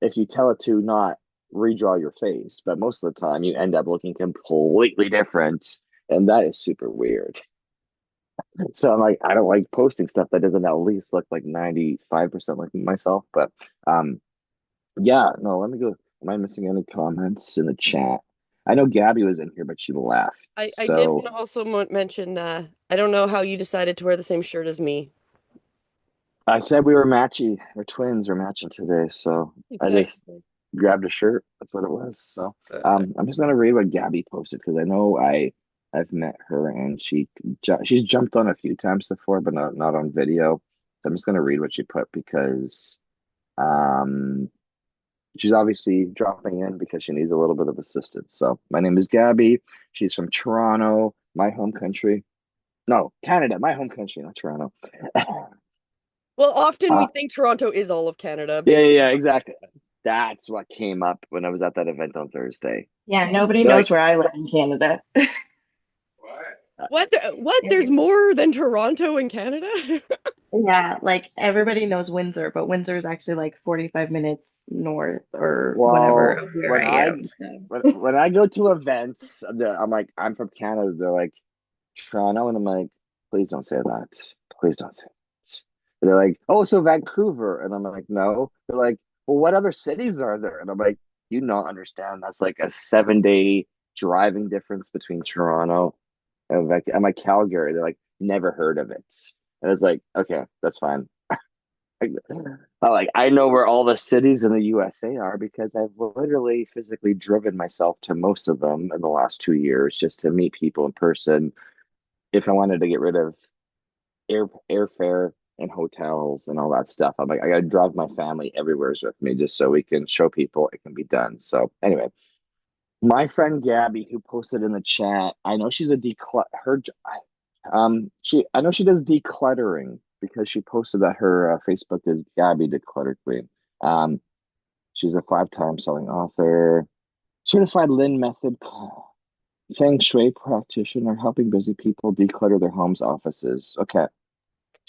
if you tell it to not redraw your face, but most of the time you end up looking completely different, and that is super weird. So I'm like, I don't like posting stuff that doesn't at least look like 95% like myself. But um, yeah, no, let me go. Am I missing any comments in the chat? I know Gabby was in here, but she left. I did want So to also mention. I don't know how you decided to wear the same shirt as me. I said we were matchy, we're twins, we're matching today. So I Nice. just grabbed a shirt. That's what it was. So Uh, I'm just gonna read what Gabby posted because I know I've met her and she's jumped on a few times before, but not on video. So I'm just gonna read what she put because um she's obviously dropping in because she needs a little bit of assistance. So my name is Gabby. She's from Toronto, my home country. No, Canada, my home country, not Toronto. well, often we uh, think Toronto is all of Canada yeah, based yeah, on. exactly. That's what came up when I was at that event on Thursday. Yeah, nobody They're knows like, where I live in Canada. What? There's more than Toronto in Canada? Yeah, like everybody knows Windsor, but Windsor is actually like 45 minutes north or whatever well, of where I am. So when I go to events, I'm like, I'm from Canada. They're like Toronto, and I'm like, please don't say that. Please don't say that. And they're like, oh, so Vancouver, and I'm like, no. They're like, well, what other cities are there? And I'm like, you not understand? That's like a 7 day driving difference between Toronto and I'm like Calgary. They're like, never heard of it. And it's like, okay, that's fine. Like I know where all the cities in the USA are because I've literally physically driven myself to most of them in the last 2 years just to meet people in person. If I wanted to get rid of airfare and hotels and all that stuff, I'm like, I gotta drive my family everywhere's with me just so we can show people it can be done. So anyway, my friend Gabby, who posted in the chat, I know she's a she I know she does decluttering because she posted that her Facebook is Gabby Declutter Queen. Um, she's a 5 time selling author, certified Lin Method Feng Shui practitioner, helping busy people declutter their homes, offices. Okay,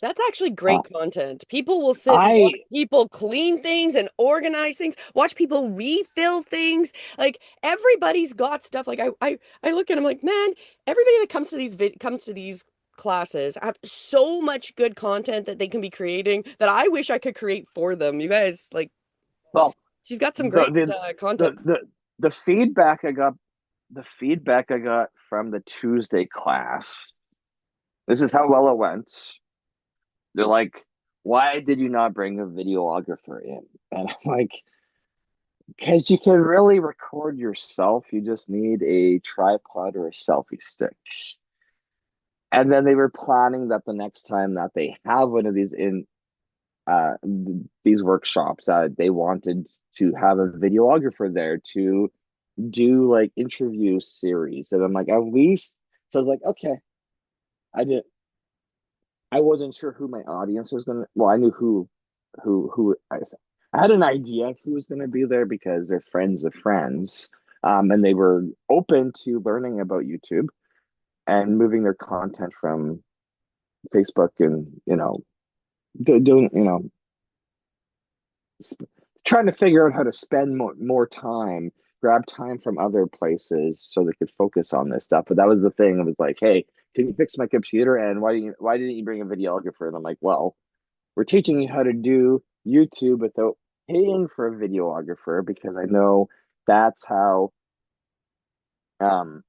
That's actually uh, great content. People will sit and watch I people clean things and organize things, watch people refill things. Like everybody's got stuff. Like I look at them like, man, everybody that comes to these classes have so much good content that they can be creating that I wish I could create for them. You guys, like, well she's got some the great the the content. the, the feedback I got the feedback I got from the Tuesday class. This is how well it went. They're like, why did you not bring a videographer in? And I'm like, because you can really record yourself. You just need a tripod or a selfie stick. And then they were planning that the next time that they have one of these in these workshops, they wanted to have a videographer there to do like interview series. And I'm like, at least. So I was like, okay, I did. I wasn't sure who my audience was gonna. Well, I knew who I had an idea of who was gonna be there because they're friends of friends, and they were open to learning about YouTube and moving their content from Facebook and doing trying to figure out how to spend more time, grab time from other places so they could focus on this stuff. But that was the thing. It was like, hey, can you fix my computer? And why didn't you bring a videographer? And I'm like, well, we're teaching you how to do YouTube without paying for a videographer because I know that's how Um,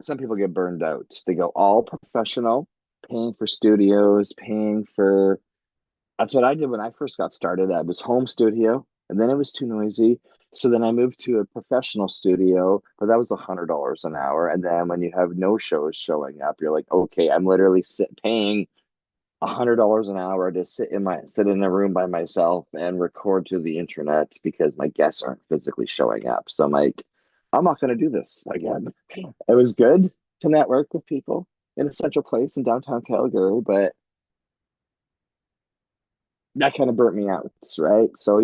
some people get burned out. They go all professional, paying for studios, paying for. That's what I did when I first got started. I was home studio, and then it was too noisy. So then I moved to a professional studio, but that was $100 an hour. And then when you have no shows showing up, you're like, okay, I'm literally paying $100 an hour to sit in a room by myself and record to the internet because my guests aren't physically showing up. So I'm like, I'm not going to do this again. It was good to network with people in a central place in downtown Calgary, but that kind of burnt me out, right? So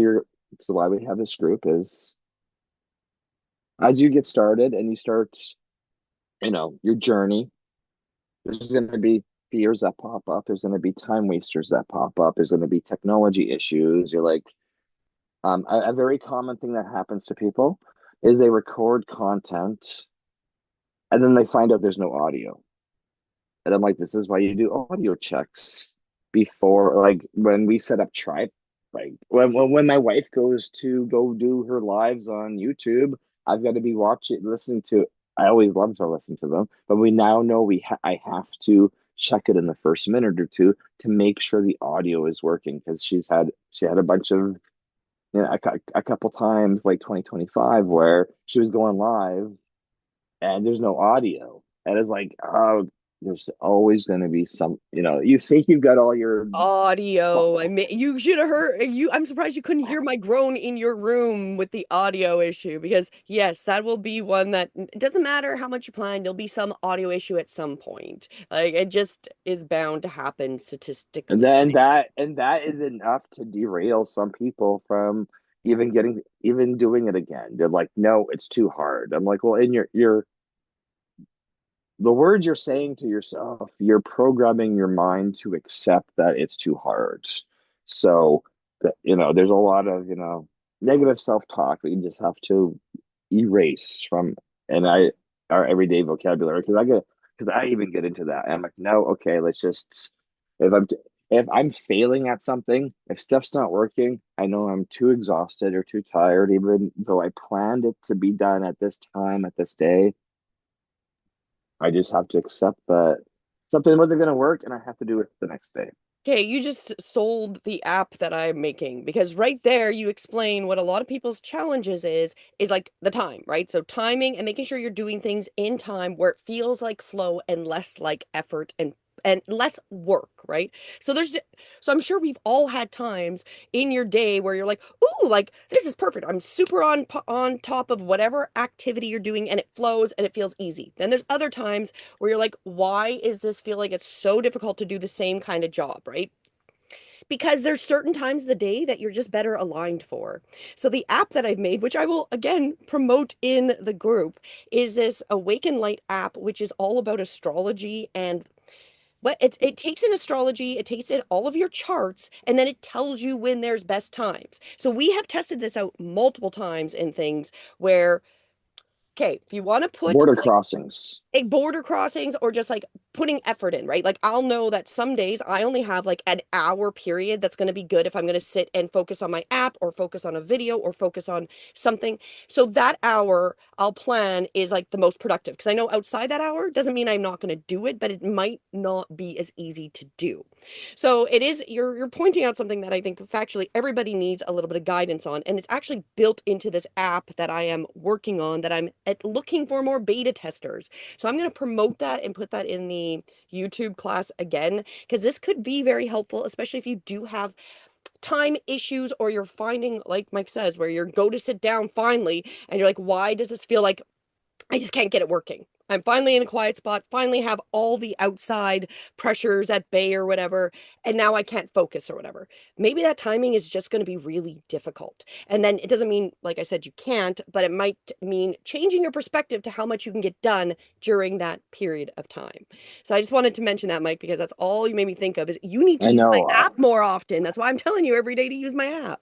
why we have this group is as you get started and you start, your journey, there's going to be fears that pop up. There's going to be time wasters that pop up. There's going to be technology issues. You're like, a very common thing that happens to people is they record content and then they find out there's no audio. And I'm like, this is why you do audio checks before, like when we set up Tribe, like when my wife goes to go do her lives on YouTube, I've got to be listening to. I always love to listen to them, but we now know I have to check it in the first minute or two to make sure the audio is working because she had a bunch of a couple times like 2025 where she was going live and there's no audio. And it's like, oh, there's always going to be you think you've got all your, Audio. You should have heard you. I'm surprised you couldn't hear my groan in your room with the audio issue because yes, that will be one that it doesn't matter how much you plan, there'll be some audio issue at some point. Like it just is bound to happen and statistically. then that is enough to derail some people from even doing it again. They're like, no, it's too hard. I'm like, well, in your the words you're saying to yourself, you're programming your mind to accept that it's too hard. So that there's a lot of negative self-talk that you just have to erase from and our everyday vocabulary because I even get into that. I'm like, no, okay, let's just if I'm if I'm failing at something, if stuff's not working, I know I'm too exhausted or too tired, even though I planned it to be done at this time, at this day. I just have to accept that something wasn't going to work and I have to do it the next day. Okay, you just sold the app that I'm making because right there you explain what a lot of people's challenges is like the time, right? So timing and making sure you're doing things in time where it feels like flow and less like effort and less work, right? So so I'm sure we've all had times in your day where you're like, "Ooh, like this is perfect. I'm super on top of whatever activity you're doing and it flows and it feels easy." Then there's other times where you're like, why is this feel like it's so difficult to do the same kind of job, right? Because there's certain times of the day that you're just better aligned for. So the app that I've made, which I will again promote in the group, is this Awaken Light app, which is all about astrology and what it takes in astrology, it takes in all of your charts, and then it tells you when there's best times. So we have tested this out multiple times in things where, okay, if you want to put Border crossings. border crossings or just like putting effort in, right? Like I'll know that some days I only have like an hour period that's going to be good if I'm going to sit and focus on my app or focus on a video or focus on something. So that hour I'll plan is like the most productive because I know outside that hour doesn't mean I'm not going to do it, but it might not be as easy to do. So it is you're pointing out something that I think factually everybody needs a little bit of guidance on, and it's actually built into this app that I am working on that I'm looking for more beta testers. So I'm going to promote that and put that in the YouTube class again, because this could be very helpful, especially if you do have time issues or you're finding, like Mike says, where you're go to sit down finally and you're like, why does this feel like I just can't get it working? I'm finally in a quiet spot, finally have all the outside pressures at bay or whatever, and now I can't focus or whatever. Maybe that timing is just going to be really difficult. And then it doesn't mean, like I said, you can't, but it might mean changing your perspective to how much you can get done during that period of time. So I just wanted to mention that, Mike, because that's all you made me think of is you need to I use my know. app more often. That's why I'm telling you every day to use my app.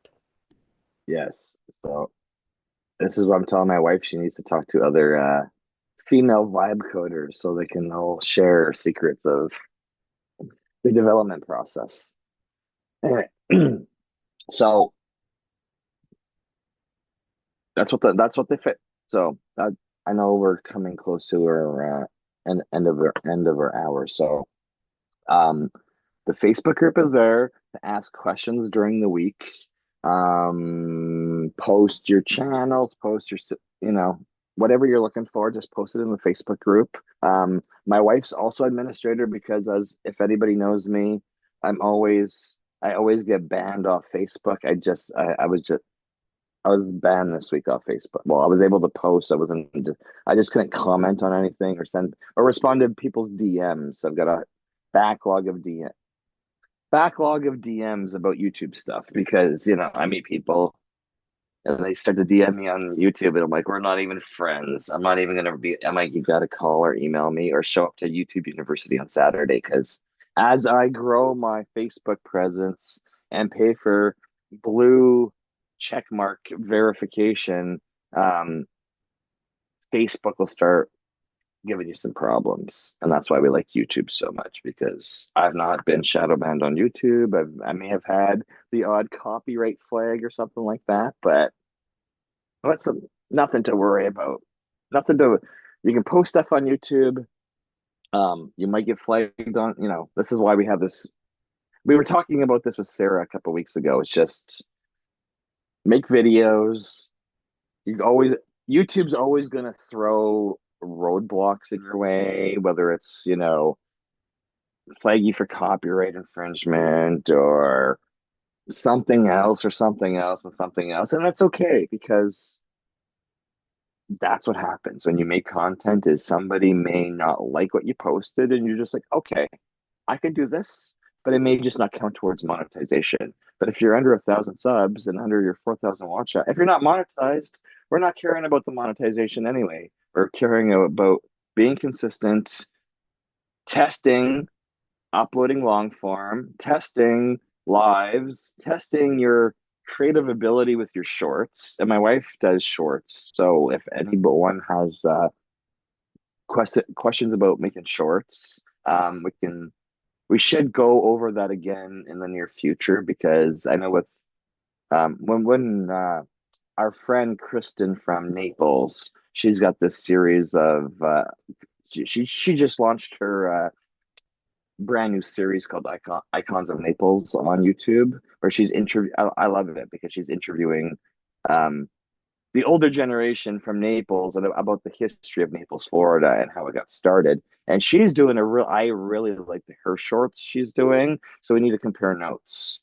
Yes. So this is what I'm telling my wife. She needs to talk to other female vibe coders so they can all share secrets of the development process. Anyway, so that's what they fit. So I know we're coming close to our end of our hour, so um, the Facebook group is there to ask questions during the week. Post your channels, post your, you know, whatever you're looking for, just post it in the Facebook group. My wife's also administrator because as if anybody knows me, I always get banned off Facebook. I was banned this week off Facebook. Well, I was able to post. I just couldn't comment on anything or send or respond to people's DMs. I've got a backlog of DM backlog of DMs about YouTube stuff because, I meet people and they start to DM me on YouTube and I'm like, we're not even friends. I'm not even gonna be. I'm like, you gotta call or email me or show up to YouTube University on Saturday because as I grow my Facebook presence and pay for blue check mark verification, um, Facebook will start giving you some problems. And that's why we like YouTube so much because I've not been shadow banned on YouTube. I may have had the odd copyright flag or something like that, but that's nothing to worry about. Nothing to, you can post stuff on YouTube. You might get flagged on, this is why we have this. We were talking about this with Sarah a couple weeks ago. It's just make videos. You always, YouTube's always going to throw roadblocks in your way, whether it's, flag you for copyright infringement or something else or something else and something else. And that's okay because that's what happens when you make content is somebody may not like what you posted and you're just like, okay, I can do this, but it may just not count towards monetization. But if you're under 1,000 subs and under your 4,000 watch hours, if you're not monetized, we're not caring about the monetization anyway. We're caring about being consistent, testing, uploading long form, testing lives, testing your creative ability with your shorts. And my wife does shorts. So if anyone has questions about making shorts, we should go over that again in the near future because I know with when our friend Kristen from Naples, she's got this series of she just launched her brand new series called Icons of Naples on YouTube, where she's interview. I love it because she's interviewing um, the older generation from Naples and about the history of Naples, Florida, and how it got started. And she's doing a real. I really like her shorts she's doing. So we need to compare notes,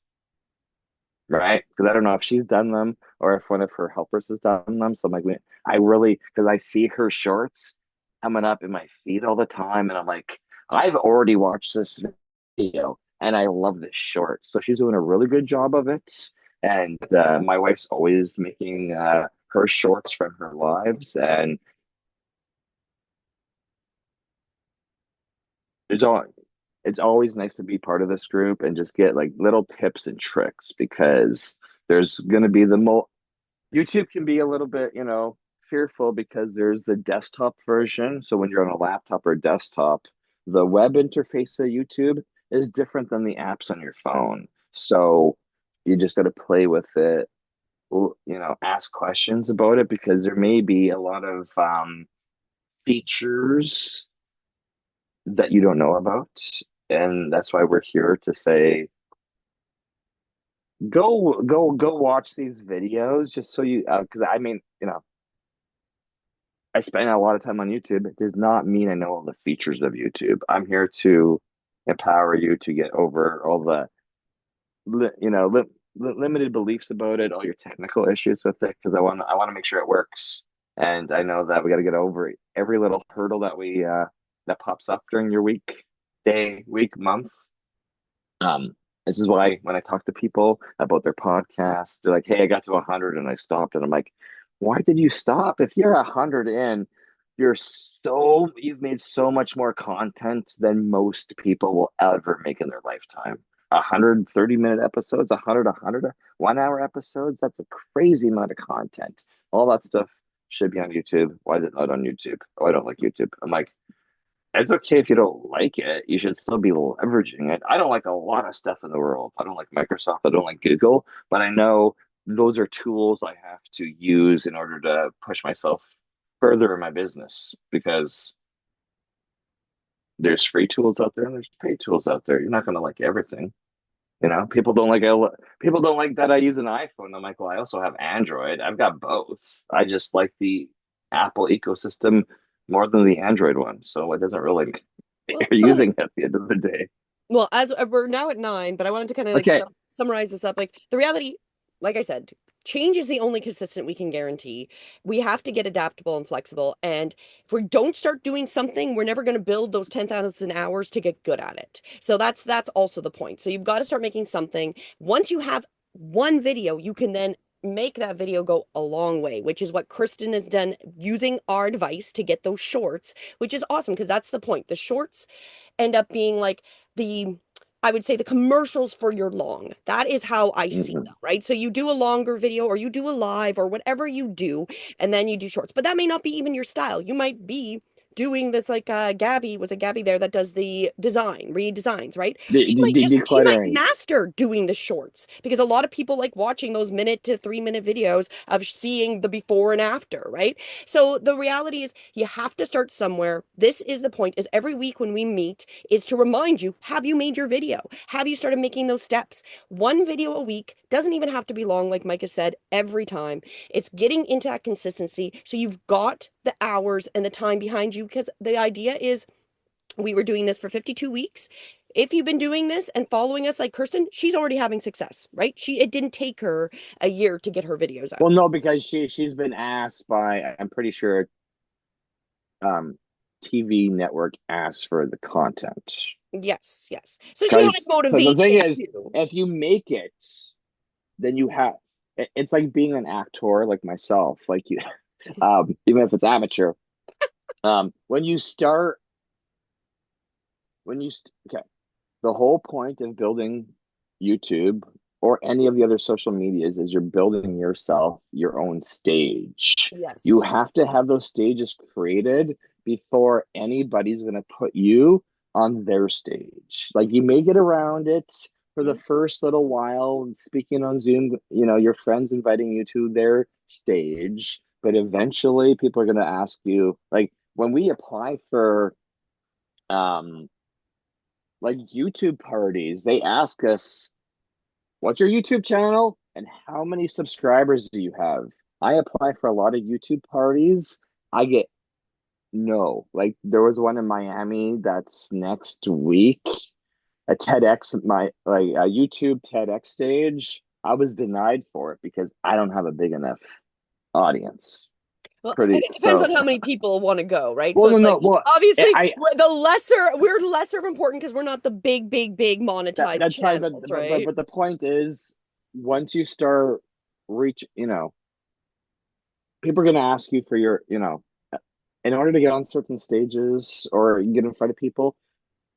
right? Because I don't know if she's done them or if one of her helpers has done them. So I'm like, I really because I see her shorts coming up in my feed all the time, and I'm like, I've already watched this video and I love this short. So she's doing a really good job of it. And my wife's always making her shorts from her lives, and it's all it's always nice to be part of this group and just get like little tips and tricks because there's going to be YouTube can be a little bit, fearful because there's the desktop version. So when you're on a laptop or desktop, the web interface of YouTube is different than the apps on your phone. So you just got to play with it, ask questions about it because there may be a lot of features that you don't know about. And that's why we're here to say, go watch these videos just so you, because I mean, I spend a lot of time on YouTube. It does not mean I know all the features of YouTube. I'm here to empower you to get over all the, limited beliefs about it, all your technical issues with it, because I want to make sure it works. And I know that we got to get over every little hurdle that pops up during your week, day, week, month. This is why when I talk to people about their podcasts, they're like, "Hey, I got to 100 and I stopped," and I'm like, "Why did you stop? If you're 100 in, you've made so much more content than most people will ever make in their lifetime. 130-minute episodes, 100, 1 hour episodes. That's a crazy amount of content. All that stuff should be on YouTube. Why is it not on YouTube? Oh, I don't like YouTube. I'm like, it's okay if you don't like it. You should still be leveraging it. I don't like a lot of stuff in the world. I don't like Microsoft. I don't like Google, but I know those are tools I have to use in order to push myself further in my business because there's free tools out there and there's paid tools out there. You're not going to like everything. You know, people don't like that I use an iPhone. I'm like, well, I also have Android. I've got both. I just like the Apple ecosystem more than the Android one. So it doesn't really Well, you're using it at the end of the day. well, as we're now at 9, but I wanted to kind of like Okay. summarize this up. Like the reality, like I said, change is the only consistent we can guarantee. We have to get adaptable and flexible. And if we don't start doing something, we're never going to build those 10,000 hours to get good at it. So that's also the point. So you've got to start making something. Once you have one video, you can then make that video go a long way, which is what Kristen has done using our advice to get those shorts, which is awesome because that's the point. The shorts end up being like the I would say the commercials for your long. That is how I see Mhm. them, right? So you do a longer video or you do a live or whatever you do, and then you do shorts. But that may not be even your style. You might be doing this like Gabby, was it Gabby there that does the redesigns, right? She might Decluttering. master doing the shorts because a lot of people like watching those minute to 3 minute videos of seeing the before and after, right? So the reality is you have to start somewhere. This is the point is every week when we meet is to remind you, have you made your video? Have you started making those steps? One video a week doesn't even have to be long, like Micah said, every time. It's getting into that consistency. So you've got the hours and the time behind you because the idea is we were doing this for 52 weeks. If you've been doing this and following us like Kirsten, she's already having success, right? It didn't take her a year to get her videos Well, out. no, because she's been asked by, I'm pretty sure, um, TV network asked for the content. Yes, yes. So she had Because the thing motivation is, too. if you make it, then you have it's like being an actor like myself, like you even if it's amateur. When you start okay, the whole point of building YouTube or any of the other social medias is you're building yourself your own stage. You Yes. have to have those stages created before anybody's going to put you on their stage. Like you may get around it for the Mhm. first little while, speaking on Zoom, your friends inviting you to their stage, but eventually people are going to ask you, like when we apply for um like YouTube parties, they ask us, what's your YouTube channel and how many subscribers do you have? I apply for a lot of YouTube parties. I get no. Like there was one in Miami that's next week, a TEDx, my like a YouTube TEDx stage. I was denied for it because I don't have a big enough audience. Well, and Pretty it depends on so. how many people want to go, right? So Well, no, it's like no. Well, obviously I we're lesser important because we're not the big monetized that's fine, channels, right? but the point is, once you start reach, people are going to ask you for your, in order to get on certain stages or you get in front of people,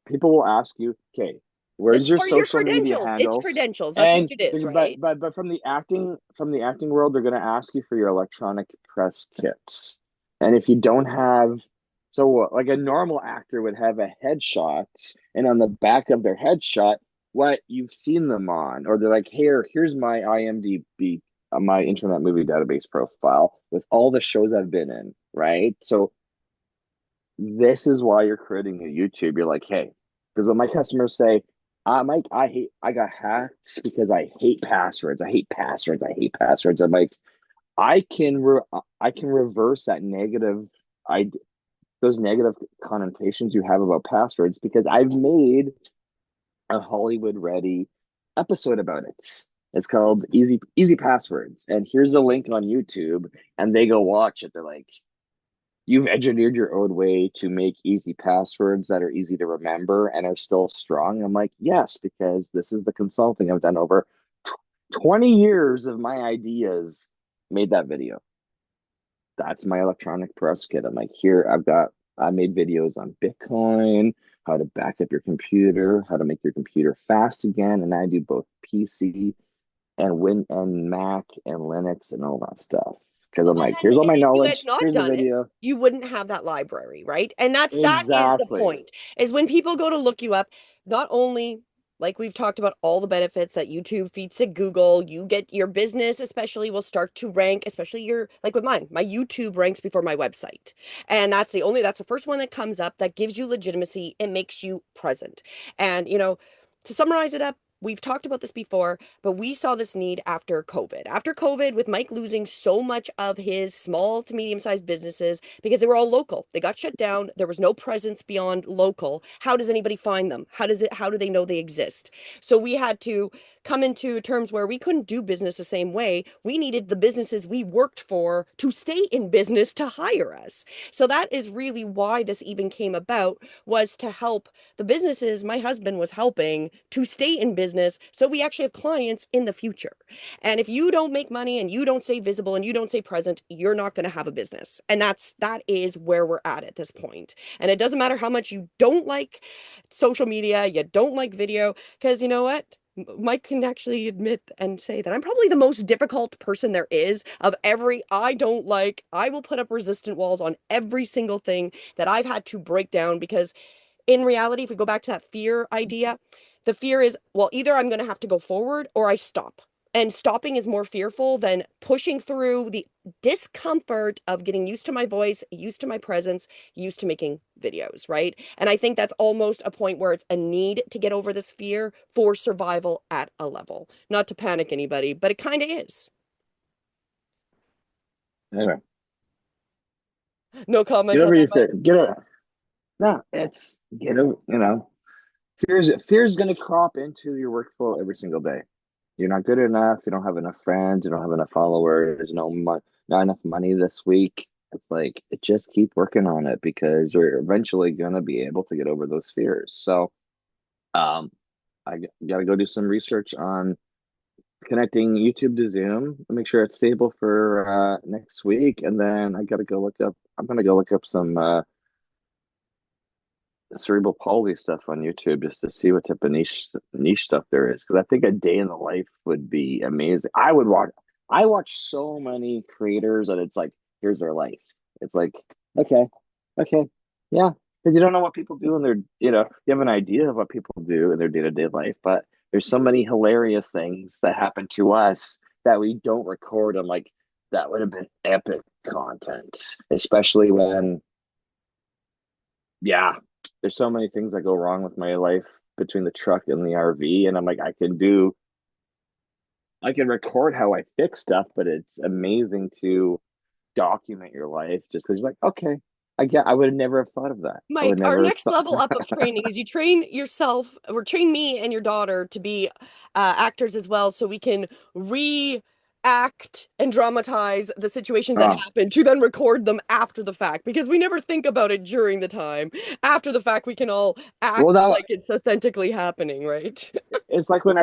people will ask you, okay, It's where's your for your social media credentials. It's handles? credentials. That's what And it is, but right? from the acting world, they're going to ask you for your electronic press kits. And if you don't have, so like a normal actor would have a headshot, and on the back of their headshot, what you've seen them on, or they're like, here's my IMDb, my Internet Movie Database profile with all the shows I've been in, right? So this is why you're creating a YouTube. You're like, hey, because when my customers say, Mike, I got hacked because I hate passwords. I hate passwords. I hate passwords. I'm like, I can reverse that negative, I those negative connotations you have about passwords because I've made a Hollywood ready episode about it. It's called Easy Passwords, and here's a link on YouTube, and they go watch it. They're like, you've engineered your own way to make easy passwords that are easy to remember and are still strong. I'm like, yes, because this is the consulting I've done over 20 years of my ideas made that video. That's my electronic press kit. I'm like, I made videos on Bitcoin, how to back up your computer, how to make your computer fast again. And I do both PC and Win and Mac and Linux and all that stuff. Because Well, I'm like, and here's all my if you had knowledge. not Here's a done it, video. you wouldn't have that library, right? And that is the Exactly. point, is when people go to look you up, not only Like we've talked about all the benefits that YouTube feeds to Google. You get your business, especially, will start to rank, especially your, like with mine, my YouTube ranks before my website. And that's the first one that comes up that gives you legitimacy. It makes you present. And, to summarize it up, we've talked about this before, but we saw this need after COVID. After COVID, with Mike losing so much of his small to medium-sized businesses because they were all local. They got shut down. There was no presence beyond local. How does anybody find them? How do they know they exist? So we had to come into terms where we couldn't do business the same way. We needed the businesses we worked for to stay in business to hire us. So that is really why this even came about, was to help the businesses my husband was helping to stay in business, so we actually have clients in the future. And if you don't make money and you don't stay visible and you don't stay present, you're not going to have a business. And that is where we're at this point. And it doesn't matter how much you don't like social media, you don't like video, because you know what? Mike can actually admit and say that I'm probably the most difficult person there is. Of every, I will put up resistant walls on every single thing that I've had to break down, because in reality, if we go back to that fear idea, the fear is, well, either I'm going to have to go forward or I stop. And stopping is more fearful than pushing through the discomfort of getting used to my voice, used to my presence, used to making videos, right? And I think that's almost a point where it's a need to get over this fear for survival at a level. Not to panic anybody, but it kind of is. Anyway, No comment get on over that, your Mike. fear. Get over. No, it's get over. Fear's going to crop into your workflow every single day. You're not good enough. You don't have enough friends. You don't have enough followers. There's not enough money this week. It's like, just keep working on it, because you're eventually going to be able to get over those fears. So, um, I got to go do some research on connecting YouTube to Zoom, make sure it's stable for next week, and then I got to go look up. I'm going to go look up some cerebral palsy stuff on YouTube, just to see what type of niche stuff there is. Because I think a day in the life would be amazing. I would watch. I watch so many creators, and it's like, here's their life. It's like, okay, okay, yeah, because you don't know what people do in their, you have an idea of what people do in their day-to-day life, but there's so many hilarious things that happen to us that we don't record. I'm like, that would have been epic content, especially when, yeah, there's so many things that go wrong with my life between the truck and the RV, and I'm like, I can record how I fix stuff, but it's amazing to document your life, just because you're like, okay, I would have never have thought of that. I would Mike, our never have next thought. level up of training is you train yourself, or train me and your daughter to be actors as well, so we can react and dramatize the situations that Oh, happen to then record them after the fact, because we never think about it during the time. After the fact, we can all well, act now like it's authentically happening, right? it's like when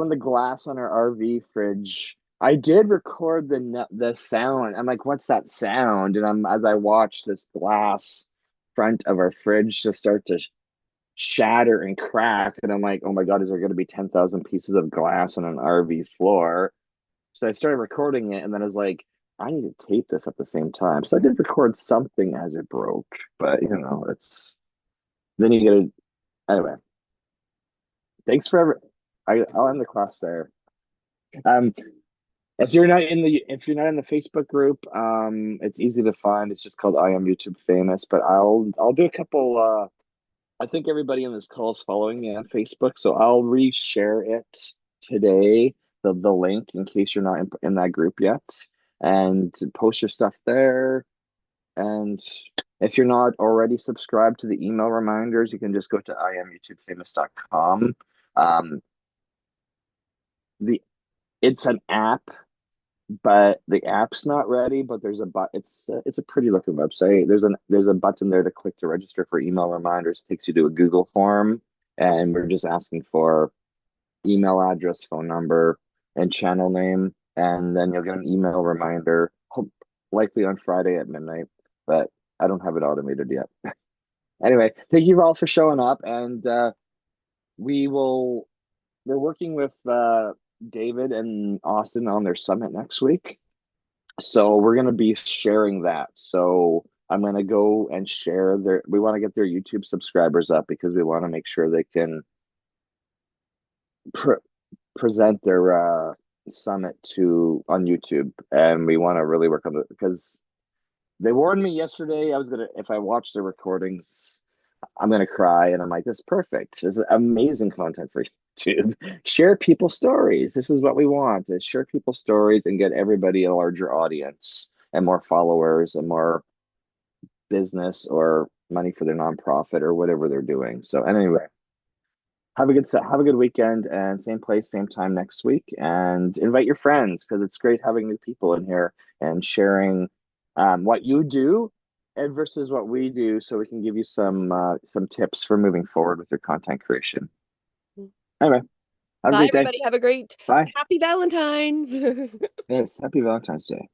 the glass on our RV fridge. I did record the sound. I'm like, what's that sound? And as I watch this glass front of our fridge just start to shatter and crack, and I'm like, oh my God, is there going to be 10,000 pieces of glass on an RV floor? So I started recording it, and then I was like, I need to tape this at the same time. So I did record something as it broke, but it's then you get to anyway. Thanks for I'll end the class there. Um, if you're not in the Facebook group, it's easy to find. It's just called I Am YouTube Famous. But I'll do a couple. I think everybody in this call is following me on Facebook, so I'll reshare it today, the link, in case you're not in that group yet, and post your stuff there. And if you're not already subscribed to the email reminders, you can just go to IamYouTubeFamous.com. Um, the It's an app, but the app's not ready. But it's a pretty looking website. There's a button there to click to register for email reminders. It takes you to a Google form, and we're just asking for email address, phone number, and channel name, and then you'll get an email reminder, likely on Friday at midnight. But I don't have it automated yet. Anyway, thank you all for showing up, and we will. We're working with David and Austin on their summit next week. So we're going to be sharing that. So I'm going to go and share we want to get their YouTube subscribers up, because we want to make sure they can pre present their summit to on YouTube, and we want to really work on it because they warned me yesterday. I was gonna if I watch the recordings, I'm gonna cry, and I'm like, this is perfect. This is amazing content for YouTube. Share people's stories. This is what we want: is share people's stories and get everybody a larger audience and more followers and more business or money for their nonprofit or whatever they're doing. So anyway, have a good weekend, and same place, same time next week, and invite your friends because it's great having new people in here and sharing what you do and versus what we do, so we can give you some tips for moving forward with your content creation. Anyway, have a Bye, great day. everybody. Have a great Bye. happy Valentine's. Yes, happy Valentine's Day.